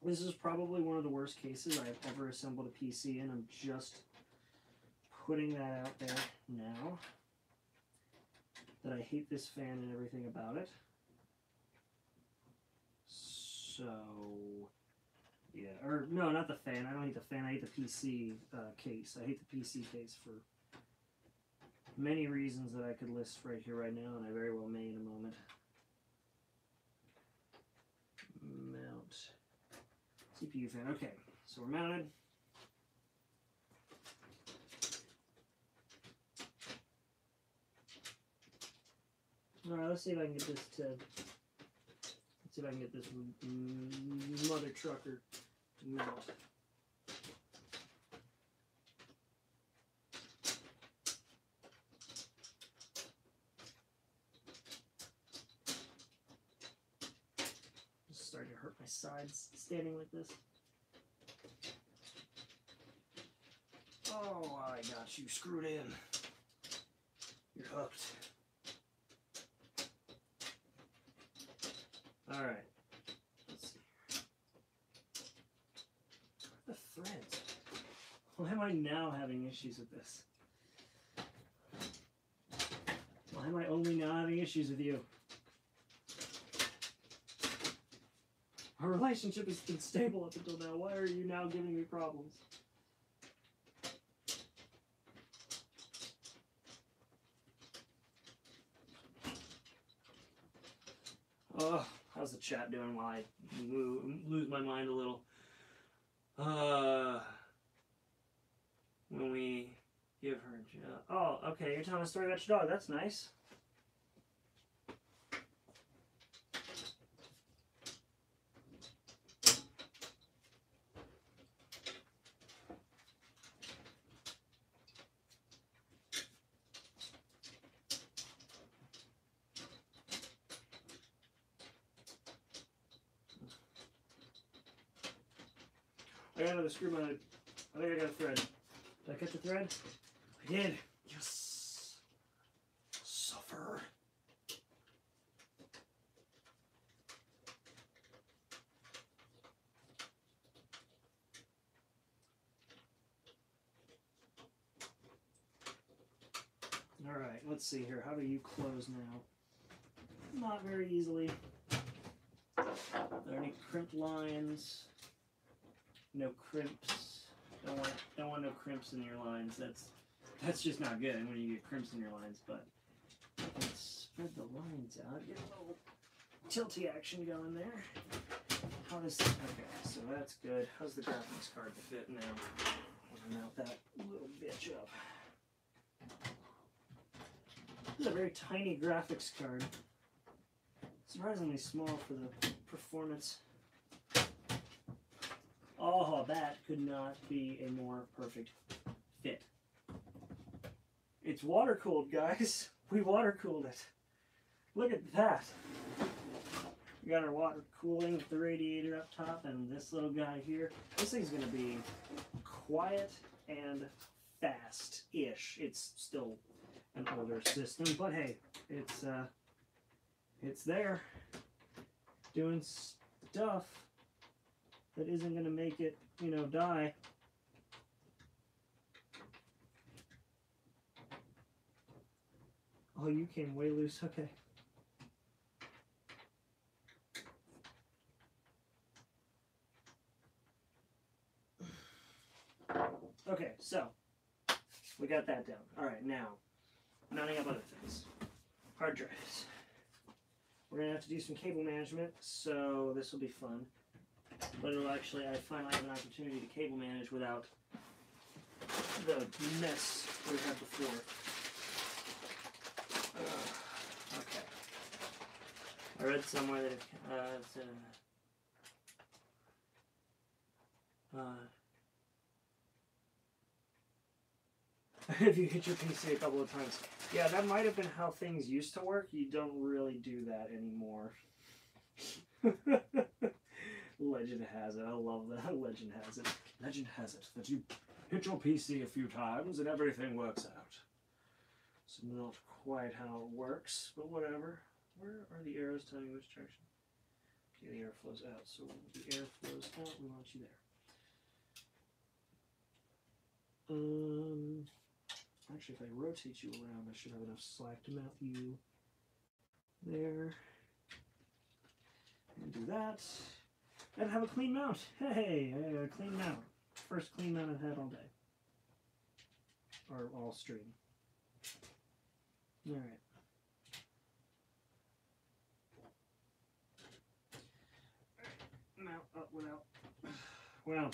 This is probably one of the worst cases I've ever assembled a PC in. I'm just putting that out there now. That I hate this fan and everything about it. So, yeah. Or, no, not the fan. I don't hate the fan. I hate the PC case. I hate the PC case for many reasons that I could list right here, right now, and I very well may in a moment. Mount CPU fan. Okay, so we're mounted. All right, let's see if I can get this to. Let's see if I can get this mother trucker to mount. sides standing like this. Oh, I got you screwed in. You're hooked. All right. Let's see. The threads. Why am I now having issues with this? Why am I only now having issues with you? Our relationship has been stable up until now. Why are you now giving me problems? Oh, how's the chat doing while I lose my mind a little? When we give her a job. Oh, okay, you're telling a story about your dog. That's nice. I got another screw mounted. I think I got a thread. Did I catch the thread? I did. Yes. Suffer. All right, let's see here. How do you close now? Not very easily. Are there any crimped lines? No crimps. Don't want no crimps in your lines. That's just not good when you get crimps in your lines. But let's spread the lines out. Get a little tilty action going there. How does okay? So that's good. How's the graphics card fit now? I'm gonna mount that little bitch up. This is a very tiny graphics card. Surprisingly small for the performance. Oh, that could not be a more perfect fit. It's water cooled, guys. We water cooled it. Look at that. We got our water cooling with the radiator up top and this little guy here. This thing's going to be quiet and fast-ish. It's still an older system, but hey, it's there doing stuff that isn't going to make it, you know, die. Oh, you came way loose. Okay. Okay, so we got that down. All right, now mounting up other things. Hard drives. We're going to have to do some cable management, so this will be fun. But it'll actually, I finally have an opportunity to cable manage without the mess we had before. Okay. I read somewhere that if you hit your PC a couple of times. Yeah, that might have been how things used to work. You don't really do that anymore. Legend has it. I love that. Legend has it. Legend has it that you hit your PC a few times and everything works out. It's not quite how it works, but whatever. Where are the arrows telling me which direction? Okay, the air flows out. So when the air flows out, we want you there. Actually, if I rotate you around, I should have enough slack to mount you there. And do that. And have a clean mount. Hey, a clean mount. First clean mount I've had all day. Or all stream. All right. Mount up without. Well,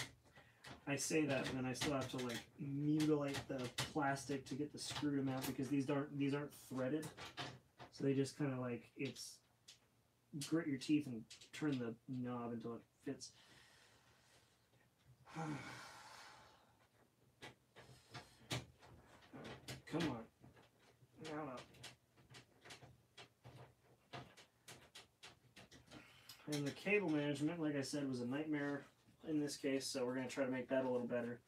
I say that, and then I still have to like mutilate the plastic to get the screw to mount because these aren't threaded, so they just kind of like it's grit your teeth and turn the knob until it fits. Come on, mount up. And the cable management, like I said, was a nightmare in this case, so we're going to try to make that a little better.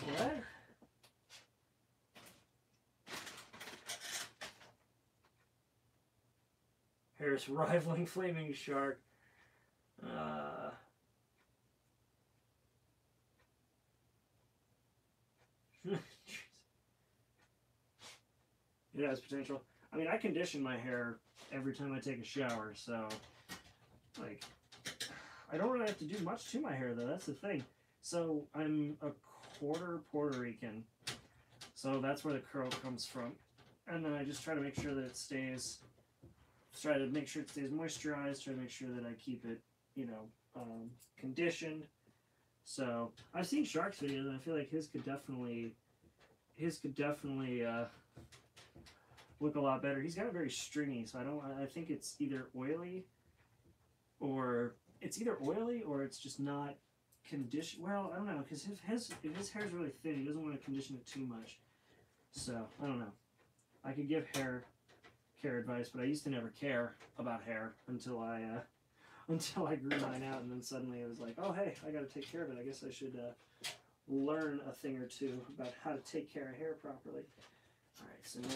What? Here's rivaling flaming shark. It has potential. I mean, I condition my hair every time I take a shower, so, like, I don't really have to do much to my hair, though. That's the thing. So, I'm a quarter Puerto Rican, so that's where the curl comes from. And then I just try to make sure that it stays, try to make sure it stays moisturized, try to make sure that I keep it, you know, conditioned. So, I've seen Shark's videos, and I feel like his could definitely look a lot better. He's got it very stringy, so I think it's either oily or it's just not conditioned. Well, I don't know, because if his hair's really thin, he doesn't want to condition it too much. So, I don't know. I could give hair care advice, but I used to never care about hair until I grew mine out, and then suddenly it was like, oh hey, I got to take care of it. I guess I should learn a thing or two about how to take care of hair properly. All right, so now.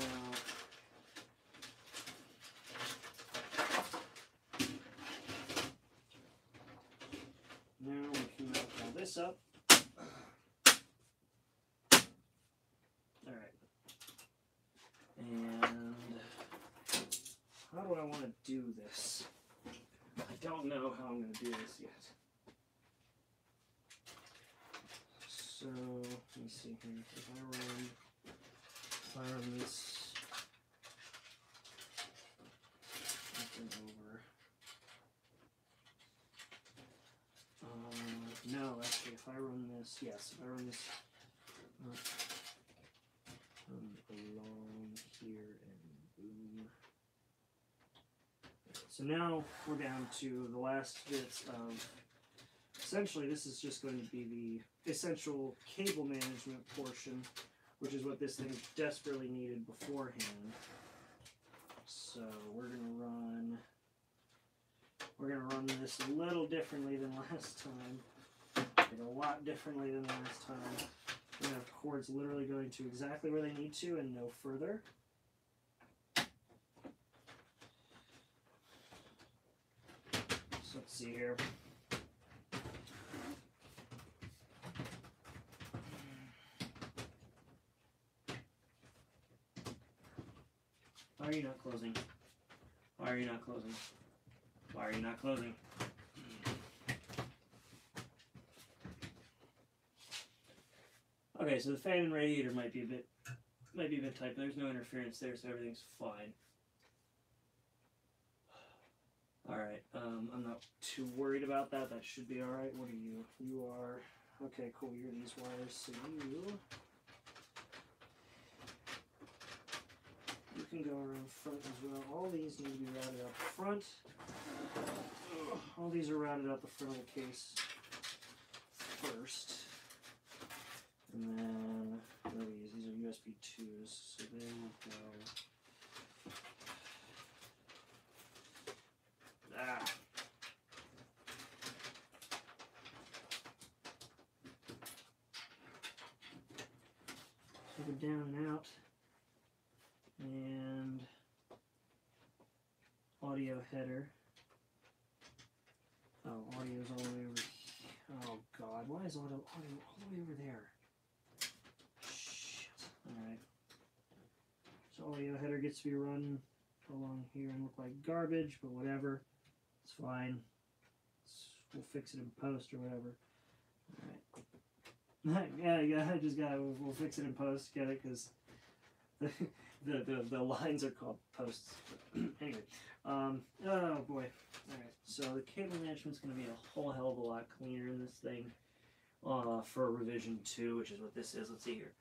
Now we can melt all this up. Alright. And how do I want to do this? I don't know how I'm going to do this yet. So, let me see here. If I run this up and over. No, actually, if I run this, yes, if I run this along here and boom. So now we're down to the last bits of, essentially this is just going to be the essential cable management portion, which is what this thing desperately needed beforehand. So we're going to run this a little differently than last time. A lot differently than last time. We're going to have cords literally going to exactly where they need to and no further. So let's see here. Why are you not closing? Why are you not closing? Why are you not closing? Okay, so the fan and radiator might be a bit tight, but there's no interference there, so everything's fine. Alright, I'm not too worried about that. That should be alright. What are you? You are... Okay, cool. You're these wires, so you can go around front as well. All these need to be routed out the front. All these are routed out the front of the case first. And then, what are these? These are USB 2s, so they will go. So go down and out. And audio header. Oh, audio's all the way over here. Oh god, why is audio all the way over there? Alright, so audio header gets to be run along here and look like garbage, but whatever, it's fine. We'll fix it in post or whatever. Alright. yeah, I just got it. We'll fix it in post, get it? Because the lines are called posts. Anyway, oh boy. Alright, so the cable management's going to be a whole hell of a lot cleaner in this thing for revision 2, which is what this is. Let's see here.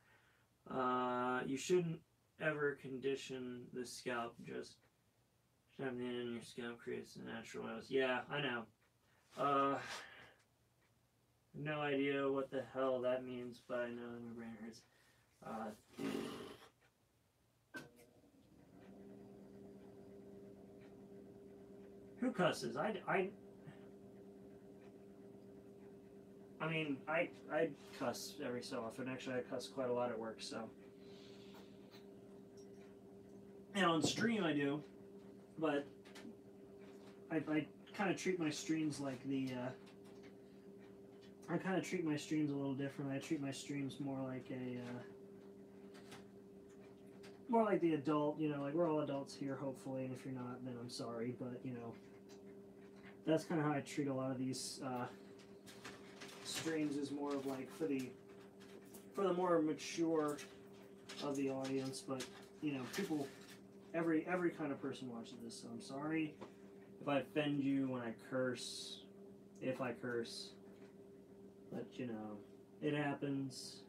You shouldn't ever condition the scalp, just shoving it in your scalp creates a natural nose. Yeah, I know. No idea what the hell that means, but I know my brain hurts. Who cusses? I mean, I cuss every so often. Actually, I cuss quite a lot at work, so. And on stream I do, but I kind of treat my streams like the, I kind of treat my streams a little differently. I treat my streams more like a, more like the adult, you know, like we're all adults here, hopefully, and if you're not, then I'm sorry, but, you know, that's kind of how I treat a lot of these, streams, is more of like for the more mature of the audience, but, you know, people, every kind of person watches this, so I'm sorry if I offend you when I curse, if I curse, but, you know, it happens.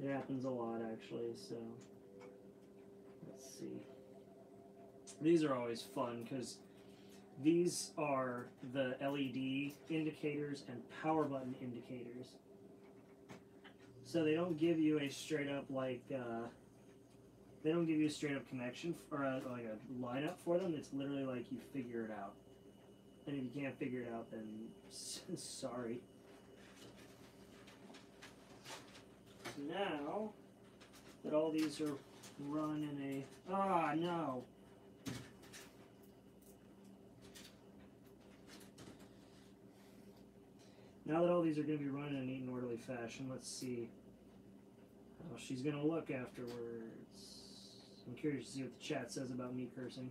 It happens a lot, actually, so let's see. These are always fun, because these are the LED indicators and power button indicators. So they don't give you a straight up, like, they don't give you a straight up connection or like a lineup for them. It's literally like you figure it out. And if you can't figure it out, then sorry. So now that all these are run in a, no. Now that all these are going to be run in a neat and orderly fashion, let's see how she's going to look afterwards. I'm curious to see what the chat says about me cursing.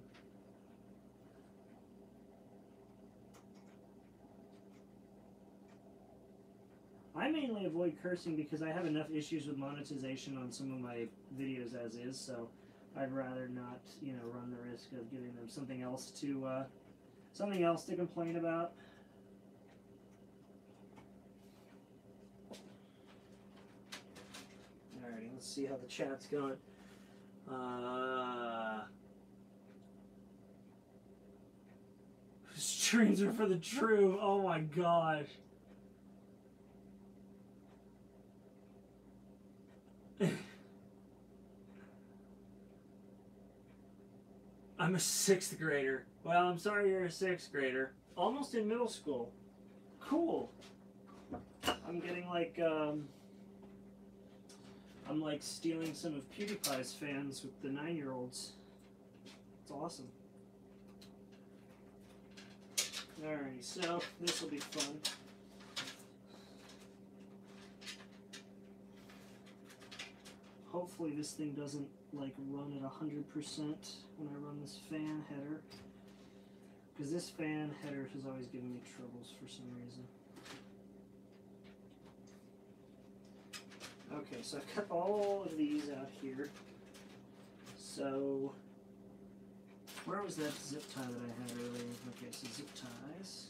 I mainly avoid cursing because I have enough issues with monetization on some of my videos as is, so I'd rather not, you know, run the risk of giving them something else to complain about. Alrighty, let's see how the chat's going. Streams are for the true. Oh my gosh. I'm a 6th grader. Well, I'm sorry you're a 6th grader. Almost in middle school. Cool. I'm getting like, I'm like stealing some of PewDiePie's fans with the 9-year-olds. It's awesome. Alrighty, so this will be fun. Hopefully this thing doesn't like run at 100% when I run this fan header, because this fan header has always given me troubles for some reason. Okay, so I've cut all of these out here. So where was that zip tie that I had earlier? Okay, so zip ties.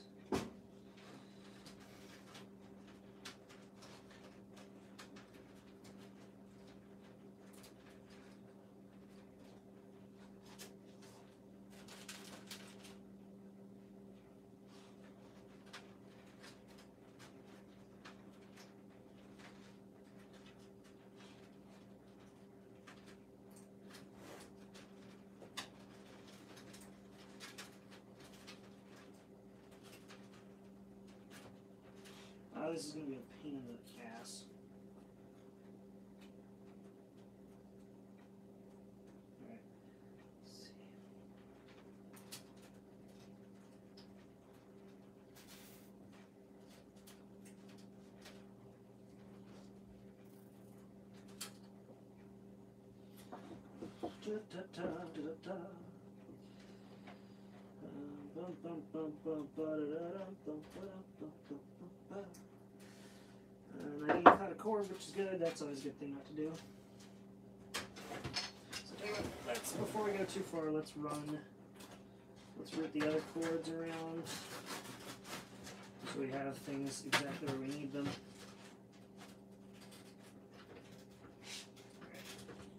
This is going to be a pain in the ass. Alright, let's see. And I need to cut a cord, which is good. That's always a good thing not to do. So let's, before we go too far, let's route the other cords around so we have things exactly where we need them.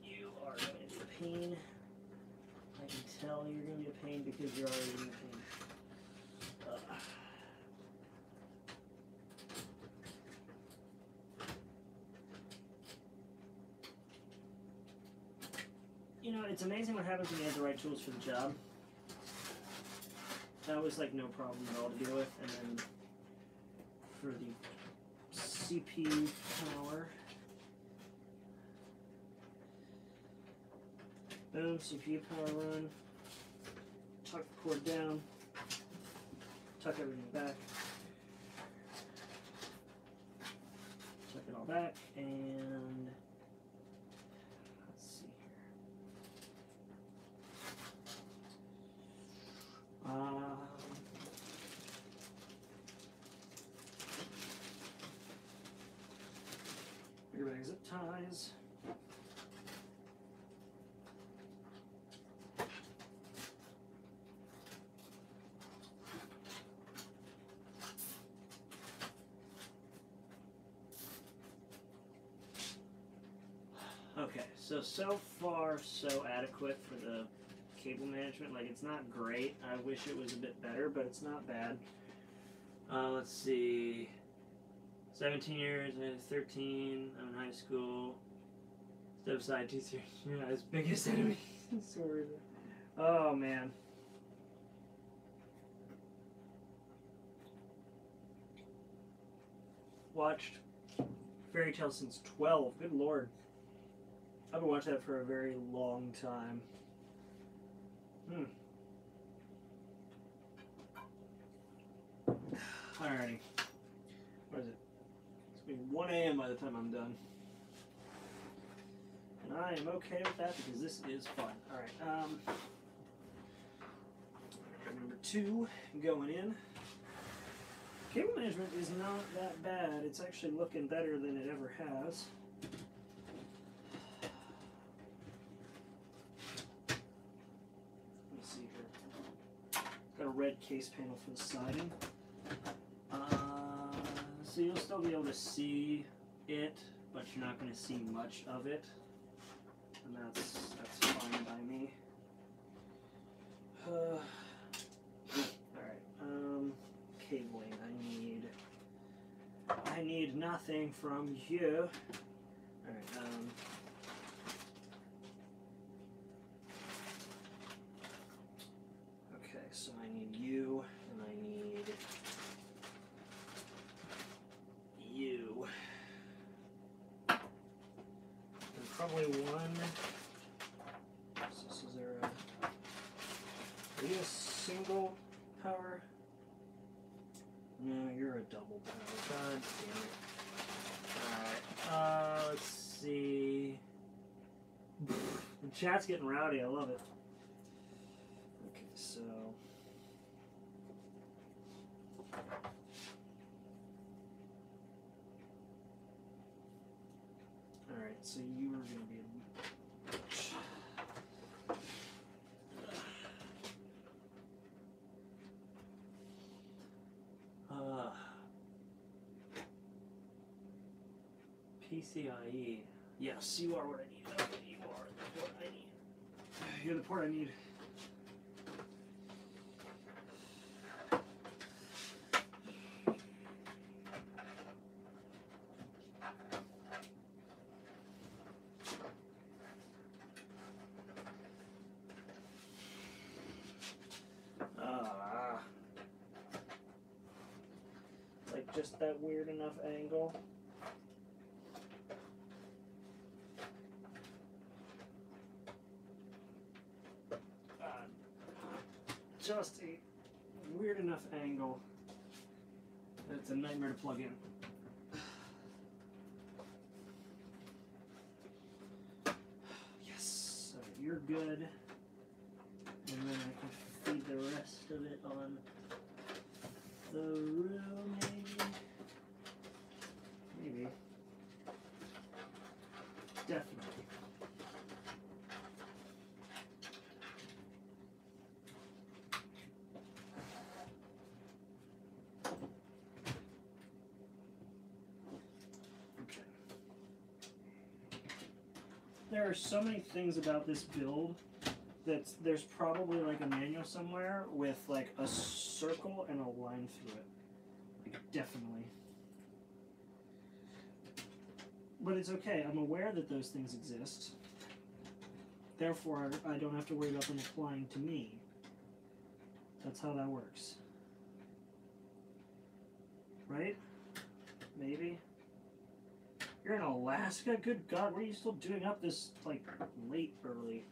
You are going to be a pain. I can tell you're going to be a pain because you're already in a pain. You know, it's amazing what happens when you have the right tools for the job. that was like no problem at all to deal with. And then for the CPU power, boom, CPU power run, tuck the cord down, tuck everything back, tuck it all back, and let's see here. Bigger bag zip ties. Okay, so far so adequate for the cable management. Like, it's not great. I wish it was a bit better, but it's not bad. Let's see. 17 years, 13, I'm in high school. Step aside, teacher, you're not his biggest enemy. Sorry. Oh, man. Watched Fairy Tale since 12. Good lord. I've been watching that for a very long time. Alrighty. What is it? It's going to be 1 a.m. by the time I'm done. And I am okay with that because this is fun. Alright, number 2 going in. Cable management is not that bad. It's actually looking better than it ever has. Let me see here. Got a red case panel for the siding. So you'll still be able to see it, but you're not going to see much of it. And that's fine by me. Alright, cabling. I need nothing from you. Alright, okay, so I need you, and I need you. And probably one. So is there are you a single power? No, you're a double power. God damn it. Alright, let's see. The chat's getting rowdy, I love it. Okay, so alright, so you are going to be PCIe. Yes, you are what I need. Okay, you are the port I need. You're the port I need. Like just that weird enough angle. Just a weird enough angle that it's a nightmare to plug in. Yes, so you're good. And then I can feed the rest of it on the room, maybe? Maybe. Definitely. There are so many things about this build that there's probably like a manual somewhere with like a circle and a line through it. Like, definitely. But it's okay. I'm aware that those things exist. Therefore, I don't have to worry about them applying to me. That's how that works. Right? Maybe. You're in Alaska? Good God, what are you still doing up this, like, late early?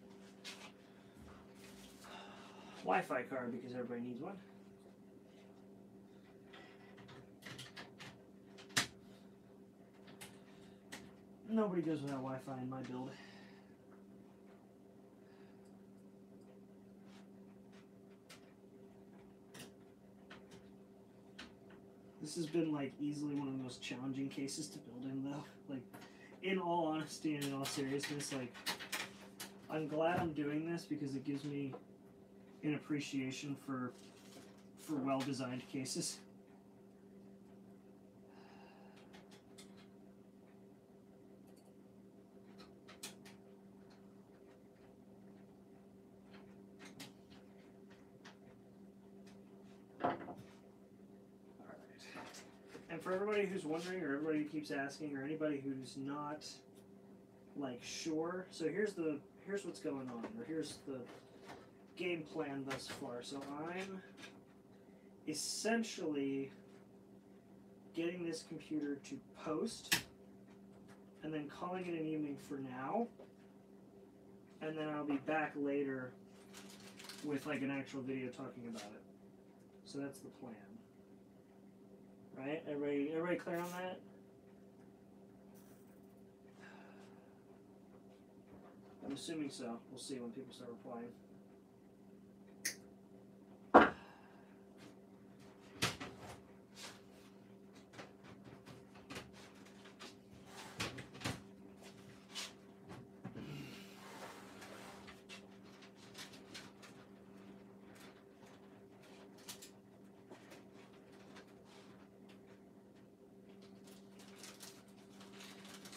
Wi-Fi card, because everybody needs one. Nobody goes without Wi-Fi in my build. This has been, like, easily one of the most challenging cases to build in, though. Like, in all honesty and in all seriousness, like, I'm glad I'm doing this because it gives me an appreciation for well-designed cases. And for everybody who's wondering, or everybody who keeps asking, or anybody who's not, like, sure, so here's what's going on, or here's the game plan thus far. So I'm essentially getting this computer to post, and then calling it an evening for now, and then I'll be back later with, like, an actual video talking about it. So that's the plan. Right? Everybody clear on that? I'm assuming so. We'll see when people start replying.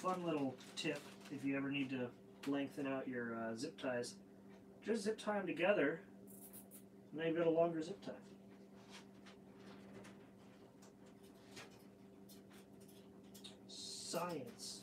Fun little tip, if you ever need to lengthen out your zip ties, just zip tie them together, and then you've got a longer zip tie. Science.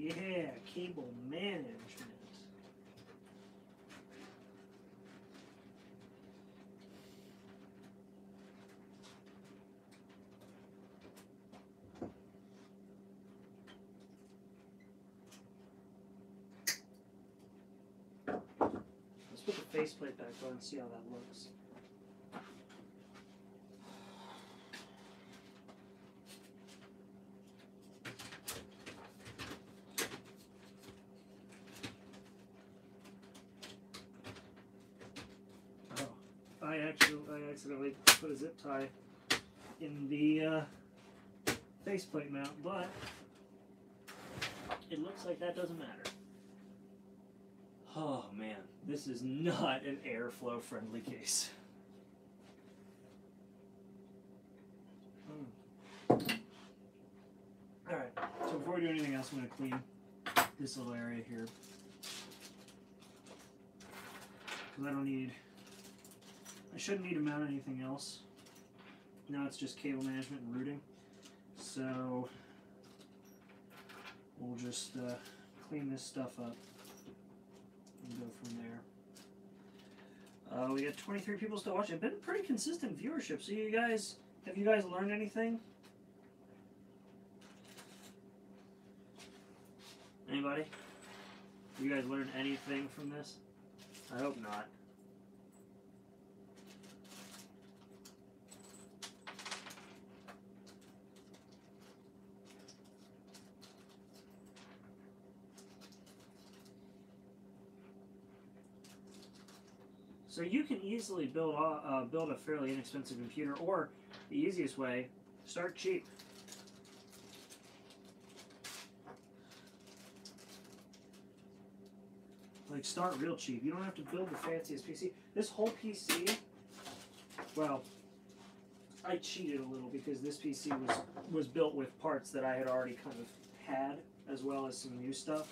Yeah, cable management. Let's put the faceplate back on and see how that looks. I accidentally put a zip tie in the faceplate mount, but it looks like that doesn't matter. Oh man, this is not an airflow friendly case. Alright, so before we do anything else, I'm going to clean this little area here. Because I shouldn't need to mount anything else. Now it's just cable management and routing. So we'll just clean this stuff up and go from there. We got 23 people still watching. It's been pretty consistent viewership. So have you guys learned anything? Anybody? Have you guys learned anything from this? I hope not. So you can easily build a fairly inexpensive computer, or the easiest way, start cheap. Like, start real cheap. You don't have to build the fanciest PC. This whole PC, well, I cheated a little because this PC was built with parts that I had already kind of had, as well as some new stuff.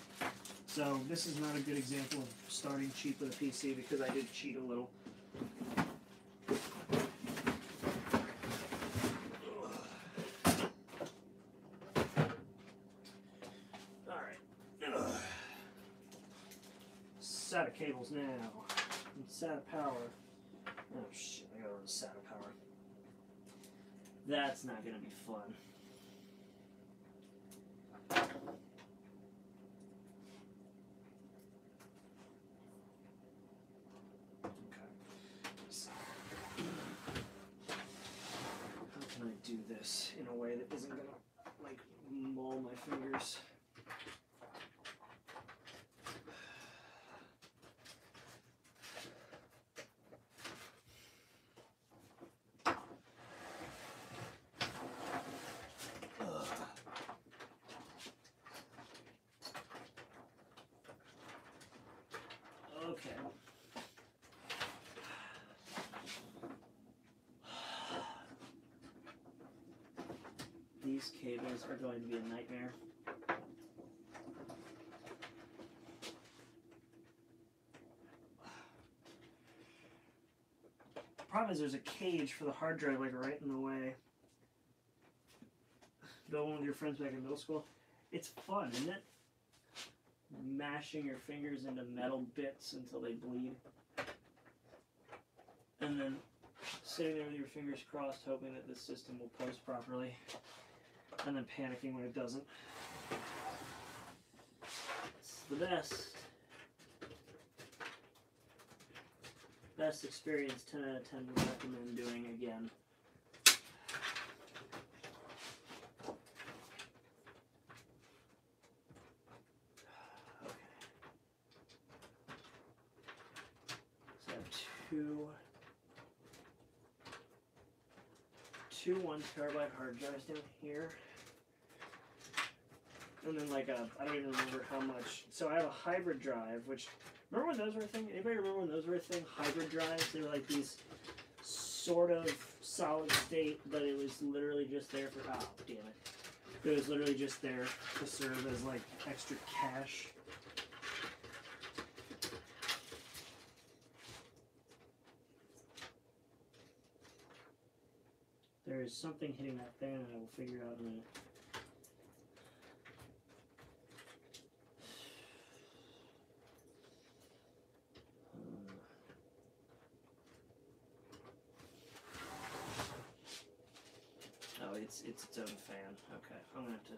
So this is not a good example of starting cheap with a PC because I did cheat a little. Alright. SATA cables now. And SATA power. Oh shit, I gotta run SATA power. That's not gonna be fun. Do this in a way that isn't gonna like maul my fingers. Okay. These cables are going to be a nightmare. The problem is there's a cage for the hard drive like right in the way. Build one with your friends back in middle school. It's fun, isn't it? Mashing your fingers into metal bits until they bleed. And then sitting there with your fingers crossed hoping that the system will post properly. And then panicking when it doesn't. It's the best. Best experience, 10 out of 10 would recommend doing again. Okay. So I have two 1 terabyte hard drives down here. And then like I don't even remember how much. So I have a hybrid drive, which, remember when those were a thing? Anybody remember when those were a thing? Hybrid drives? They were like these sort of solid state, but it was literally just there for, oh, damn it. It was literally just there to serve as like extra cache. There is something hitting that fan and I will figure out in a minute. It's its own fan. Okay, I'm gonna have to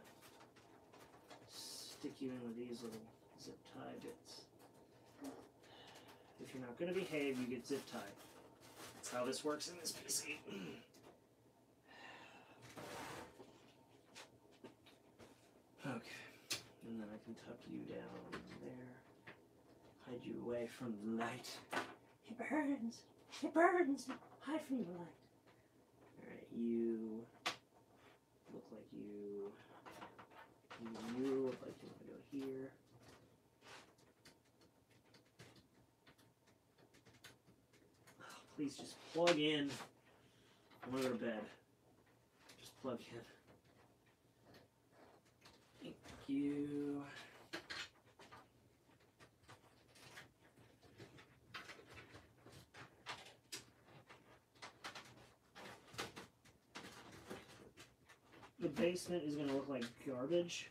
stick you in with these little zip tie bits. If you're not gonna behave, you get zip tied. That's how this works in this PC. Okay, and then I can tuck you down there, hide you away from the light. It burns! It burns! Hide from the light. Alright, you look like you look like you want to go here. Oh, please just plug in. I want to go to bed. Just plug in. Thank you. The basement is going to look like garbage,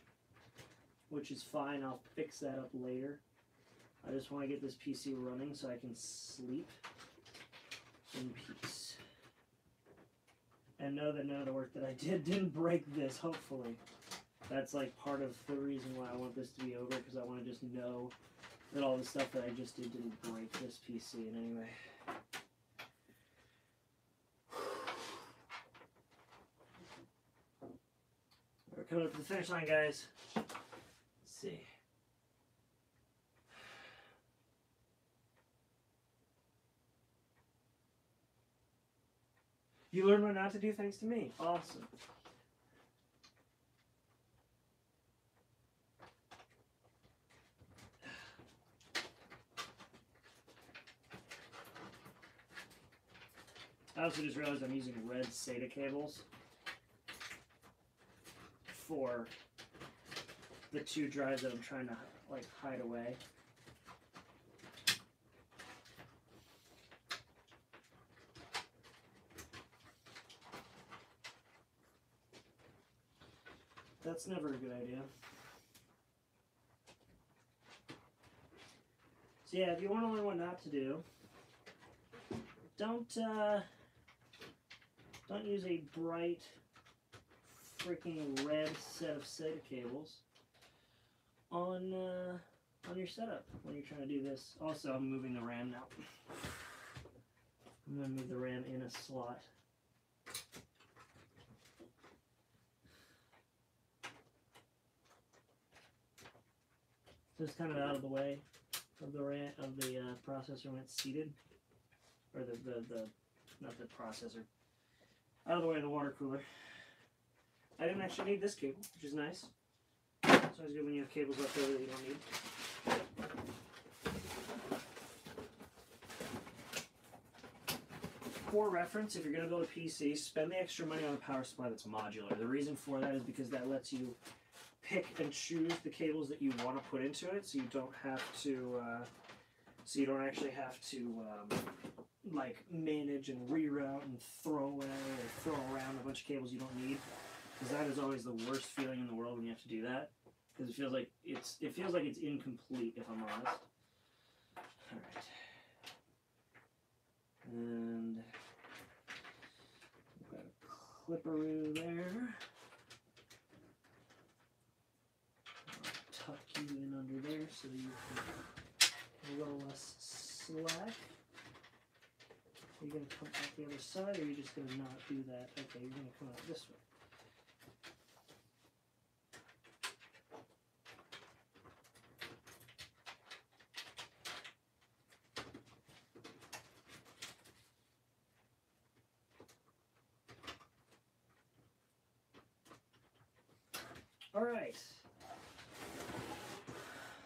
which is fine. I'll fix that up later. I just want to get this PC running so I can sleep in peace. And know that none of the work that I did didn't break this, hopefully. That's like part of the reason why I want this to be over, because I want to just know that all the stuff that I just did didn't break this PC in any way. We're coming up to the finish line, guys. Let's see. You learned what not to do thanks to me. Awesome. I also just realized I'm using red SATA cables for the 2 drives that I'm trying to like hide away. That's never a good idea. So yeah, if you want to learn what not to do, don't use a bright freaking red set of SATA cables on your setup when you're trying to do this. Also, I'm moving the RAM now. I'm going to move the RAM in a slot. Just kind of out of the way of the RAM of the processor when it's seated, or the not the processor. Out of the way of the water cooler. I didn't actually need this cable, which is nice. It's always good when you have cables left over that you don't need. For reference, if you're going to build a PC, spend the extra money on a power supply that's modular. The reason for that is because that lets you pick and choose the cables that you want to put into it, so you don't have to, so you don't actually have to like manage and reroute and throw away or throw around a bunch of cables you don't need. Because that is always the worst feeling in the world when you have to do that. Because it feels like it's incomplete, if I'm honest. All right. And we've got a clipperoo there. I'll tuck you in under there so that you can roll less slack. Are you going to come out the other side, or are you just going to not do that? Okay, you're going to come out this way. All right.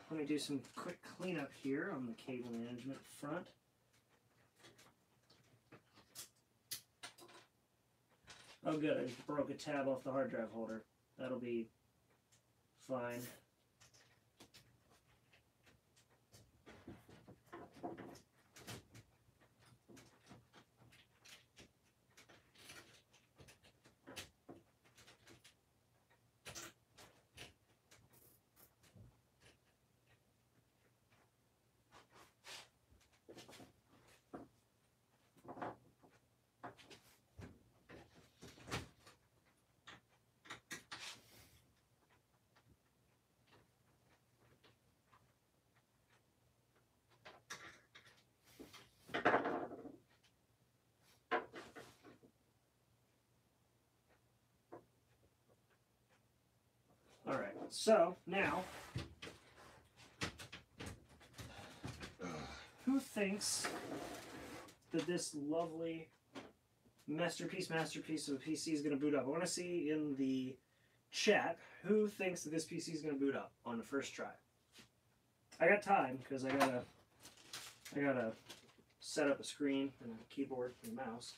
Let me do some quick cleanup here on the cable management front. Oh good, I just broke a tab off the hard drive holder. That'll be fine. All right, so now, who thinks that this lovely masterpiece of a PC is going to boot up? I want to see in the chat who thinks that this PC is going to boot up on the first try. I got time because I gotta set up a screen and a keyboard and a mouse.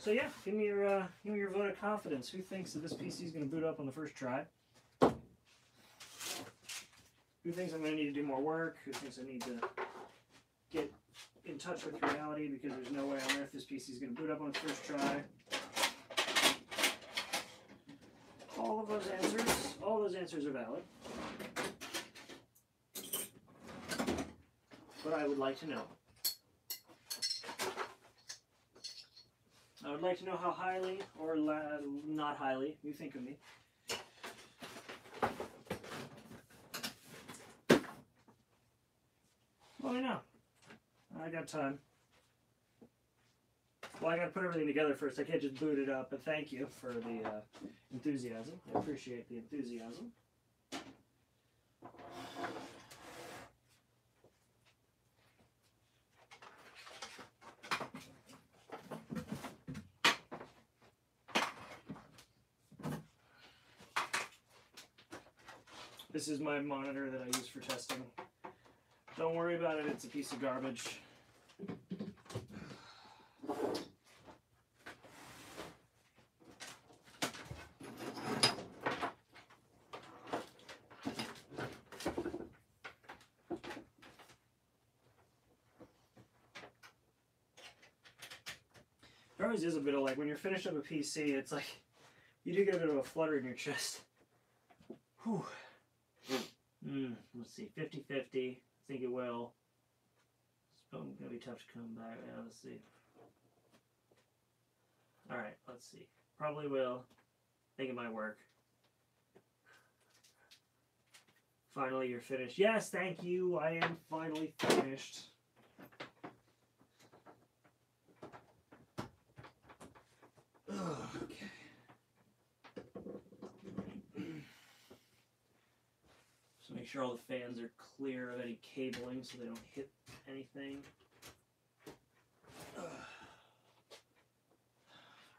So yeah, give me your vote of confidence. Who thinks that this PC is going to boot up on the first try? Who thinks I'm going to need to do more work? Who thinks I need to get in touch with reality because there's no way on earth this PC is going to boot up on its first try? All those answers are valid. But I would like to know. I would like to know how highly or not highly you think of me. Well, I know. I got time. Well, I got to put everything together first. I can't just boot it up, but thank you for the enthusiasm. I appreciate the enthusiasm. This is my monitor that I use for testing Don't worry about it, it's a piece of garbage. There always is a bit of like, when you're finished up a PC, it's like, you do get a bit of a flutter in your chest. Whew. Let's see, 50-50. I think it will. It's probably going to be tough to come back. Yeah, let's see. Alright, let's see. Probably will. I think it might work. Finally, you're finished. Yes, thank you. I am finally finished. Okay. So make sure all the fans are clear of any cabling so they don't hit anything. Are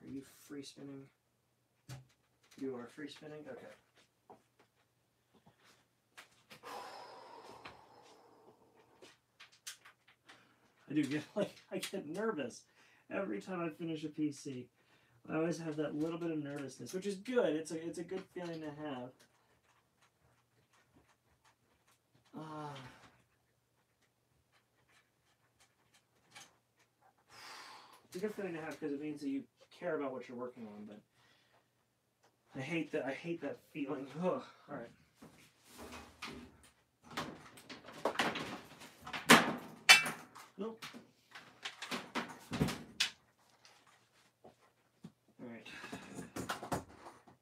you free spinning? You are free spinning? Okay. I do get I get nervous every time I finish a PC. I always have that little bit of nervousness, which is good. It's a good feeling to have. It's a good feeling to have because it means that you care about what you're working on. But I hate that feeling. Ugh. All right. Nope. All right.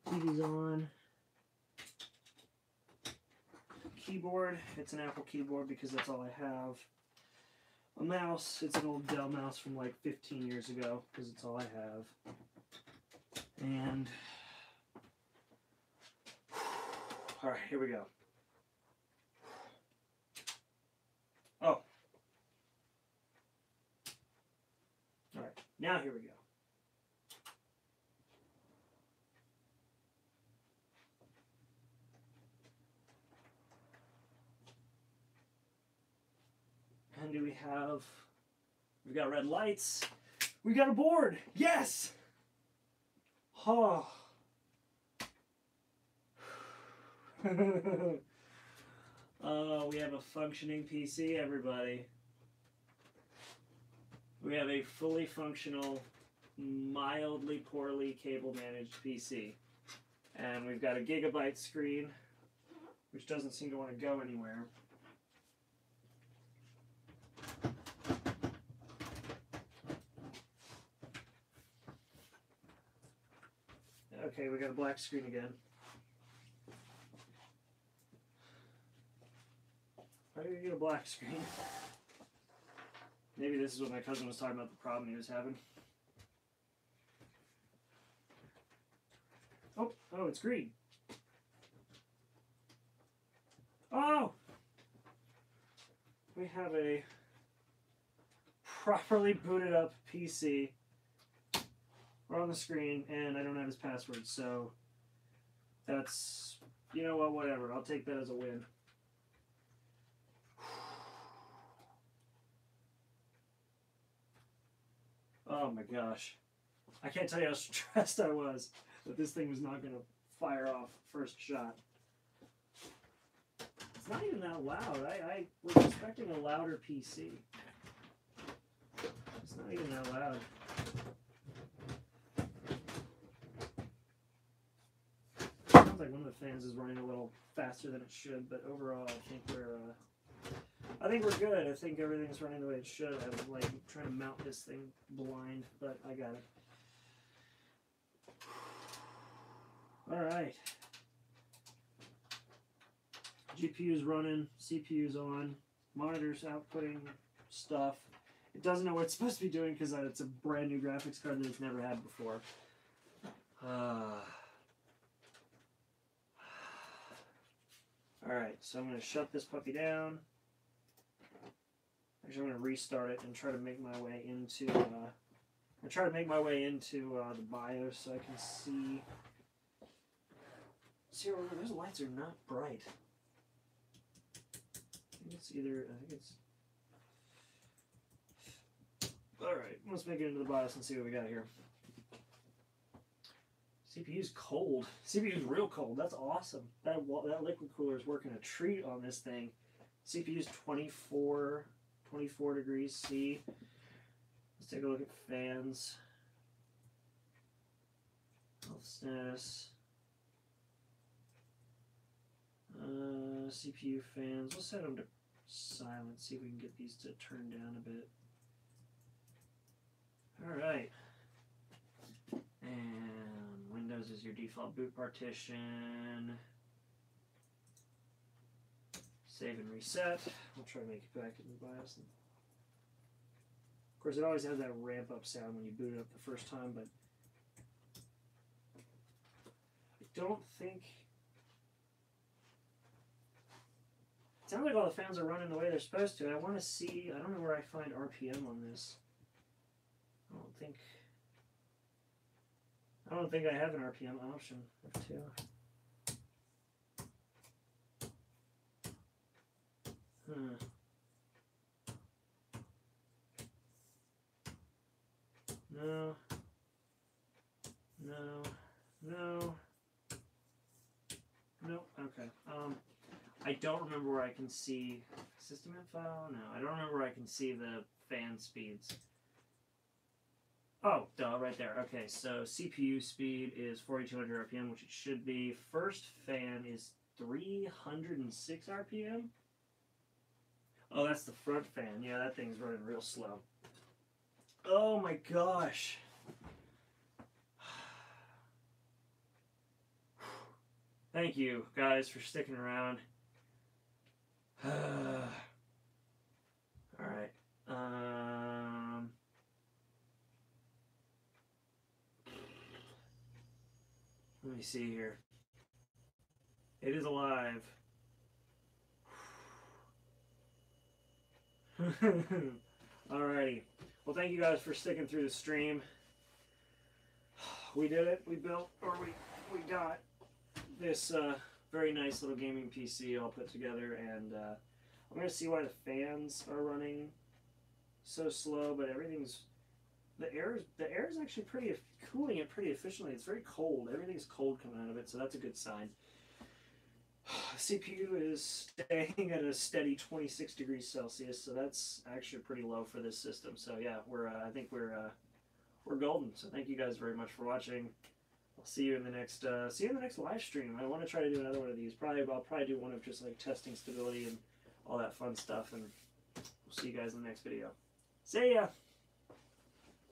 TV's on. Keyboard. It's an Apple keyboard because that's all I have. A mouse. It's an old Dell mouse from like 15 years ago because it's all I have. And all right, here we go. Oh. All right, now here we go. And do we have, we've got red lights. We got a board. Yes. Oh. We have a functioning PC, everybody. We have a fully functional, mildly poorly cable managed PC. And we've got a gigabyte screen, which doesn't seem to want to go anywhere. Okay, we got a black screen again. Why do we get a black screen? Maybe this is what my cousin was talking about, the problem he was having. Oh, it's green. Oh! We have a properly booted up PC. We're on the screen, and I don't have his password, so that's, you know what, whatever. I'll take that as a win. Oh my gosh. I can't tell you how stressed I was that this thing was not going to fire off first shot. It's not even that loud. I was expecting a louder PC. It's not even that loud. Sounds like one of the fans is running a little faster than it should, but overall I think we're good. I think everything's running the way it should. I was like trying to mount this thing blind, but I got it. All right. GPU's running, CPU's on, monitor's outputting stuff. It doesn't know what it's supposed to be doing because it's a brand new graphics card that it's never had before. Alright, so I'm going to shut this puppy down. Actually, I'm going to restart it and try to make my way into the BIOS so I can see. See, those lights are not bright. think it's either. I think it's. All right, let's make it into the BIOS and see what we got here. CPU's cold. CPU's real cold. That's awesome. That liquid cooler is working a treat on this thing. CPU's 24 degrees C. Let's take a look at fans. Health status. CPU fans. We'll set them to silent. See if we can get these to turn down a bit. All right. And Windows is your default boot partition. Save and reset. We'll try to make it back into the BIOS. Of course, it always has that ramp up sound when you boot it up the first time, but I don't think. It sounds like all the fans are running the way they're supposed to. I want to see. I don't know where I find RPM on this. I don't think I have an RPM option. F2. No. Okay. I don't remember where I can see system info. No, I don't remember where I can see the fan speeds. Oh, duh, right there. Okay, so CPU speed is 4200 RPM, which it should be. First fan is 306 RPM. Oh, that's the front fan. Yeah, that thing's running real slow. Oh my gosh. Thank you, guys, for sticking around. All right. Let me see here. It is alive. Alrighty. Well, thank you guys for sticking through the stream. We did it. We built, or we got this very nice little gaming PC all put together, and I'm going to see why the fans are running so slow, but everything's, the air is actually cooling it pretty efficiently. It's very cold. Everything's cold coming out of it, so that's a good sign. CPU is staying at a steady 26 degrees Celsius, so that's actually pretty low for this system. So yeah, I think we're golden. So thank you guys very much for watching. I'll see you in the next live stream. I want to try to do another one of these. I'll probably do one of just like testing stability and all that fun stuff, and we'll see you guys in the next video. See ya.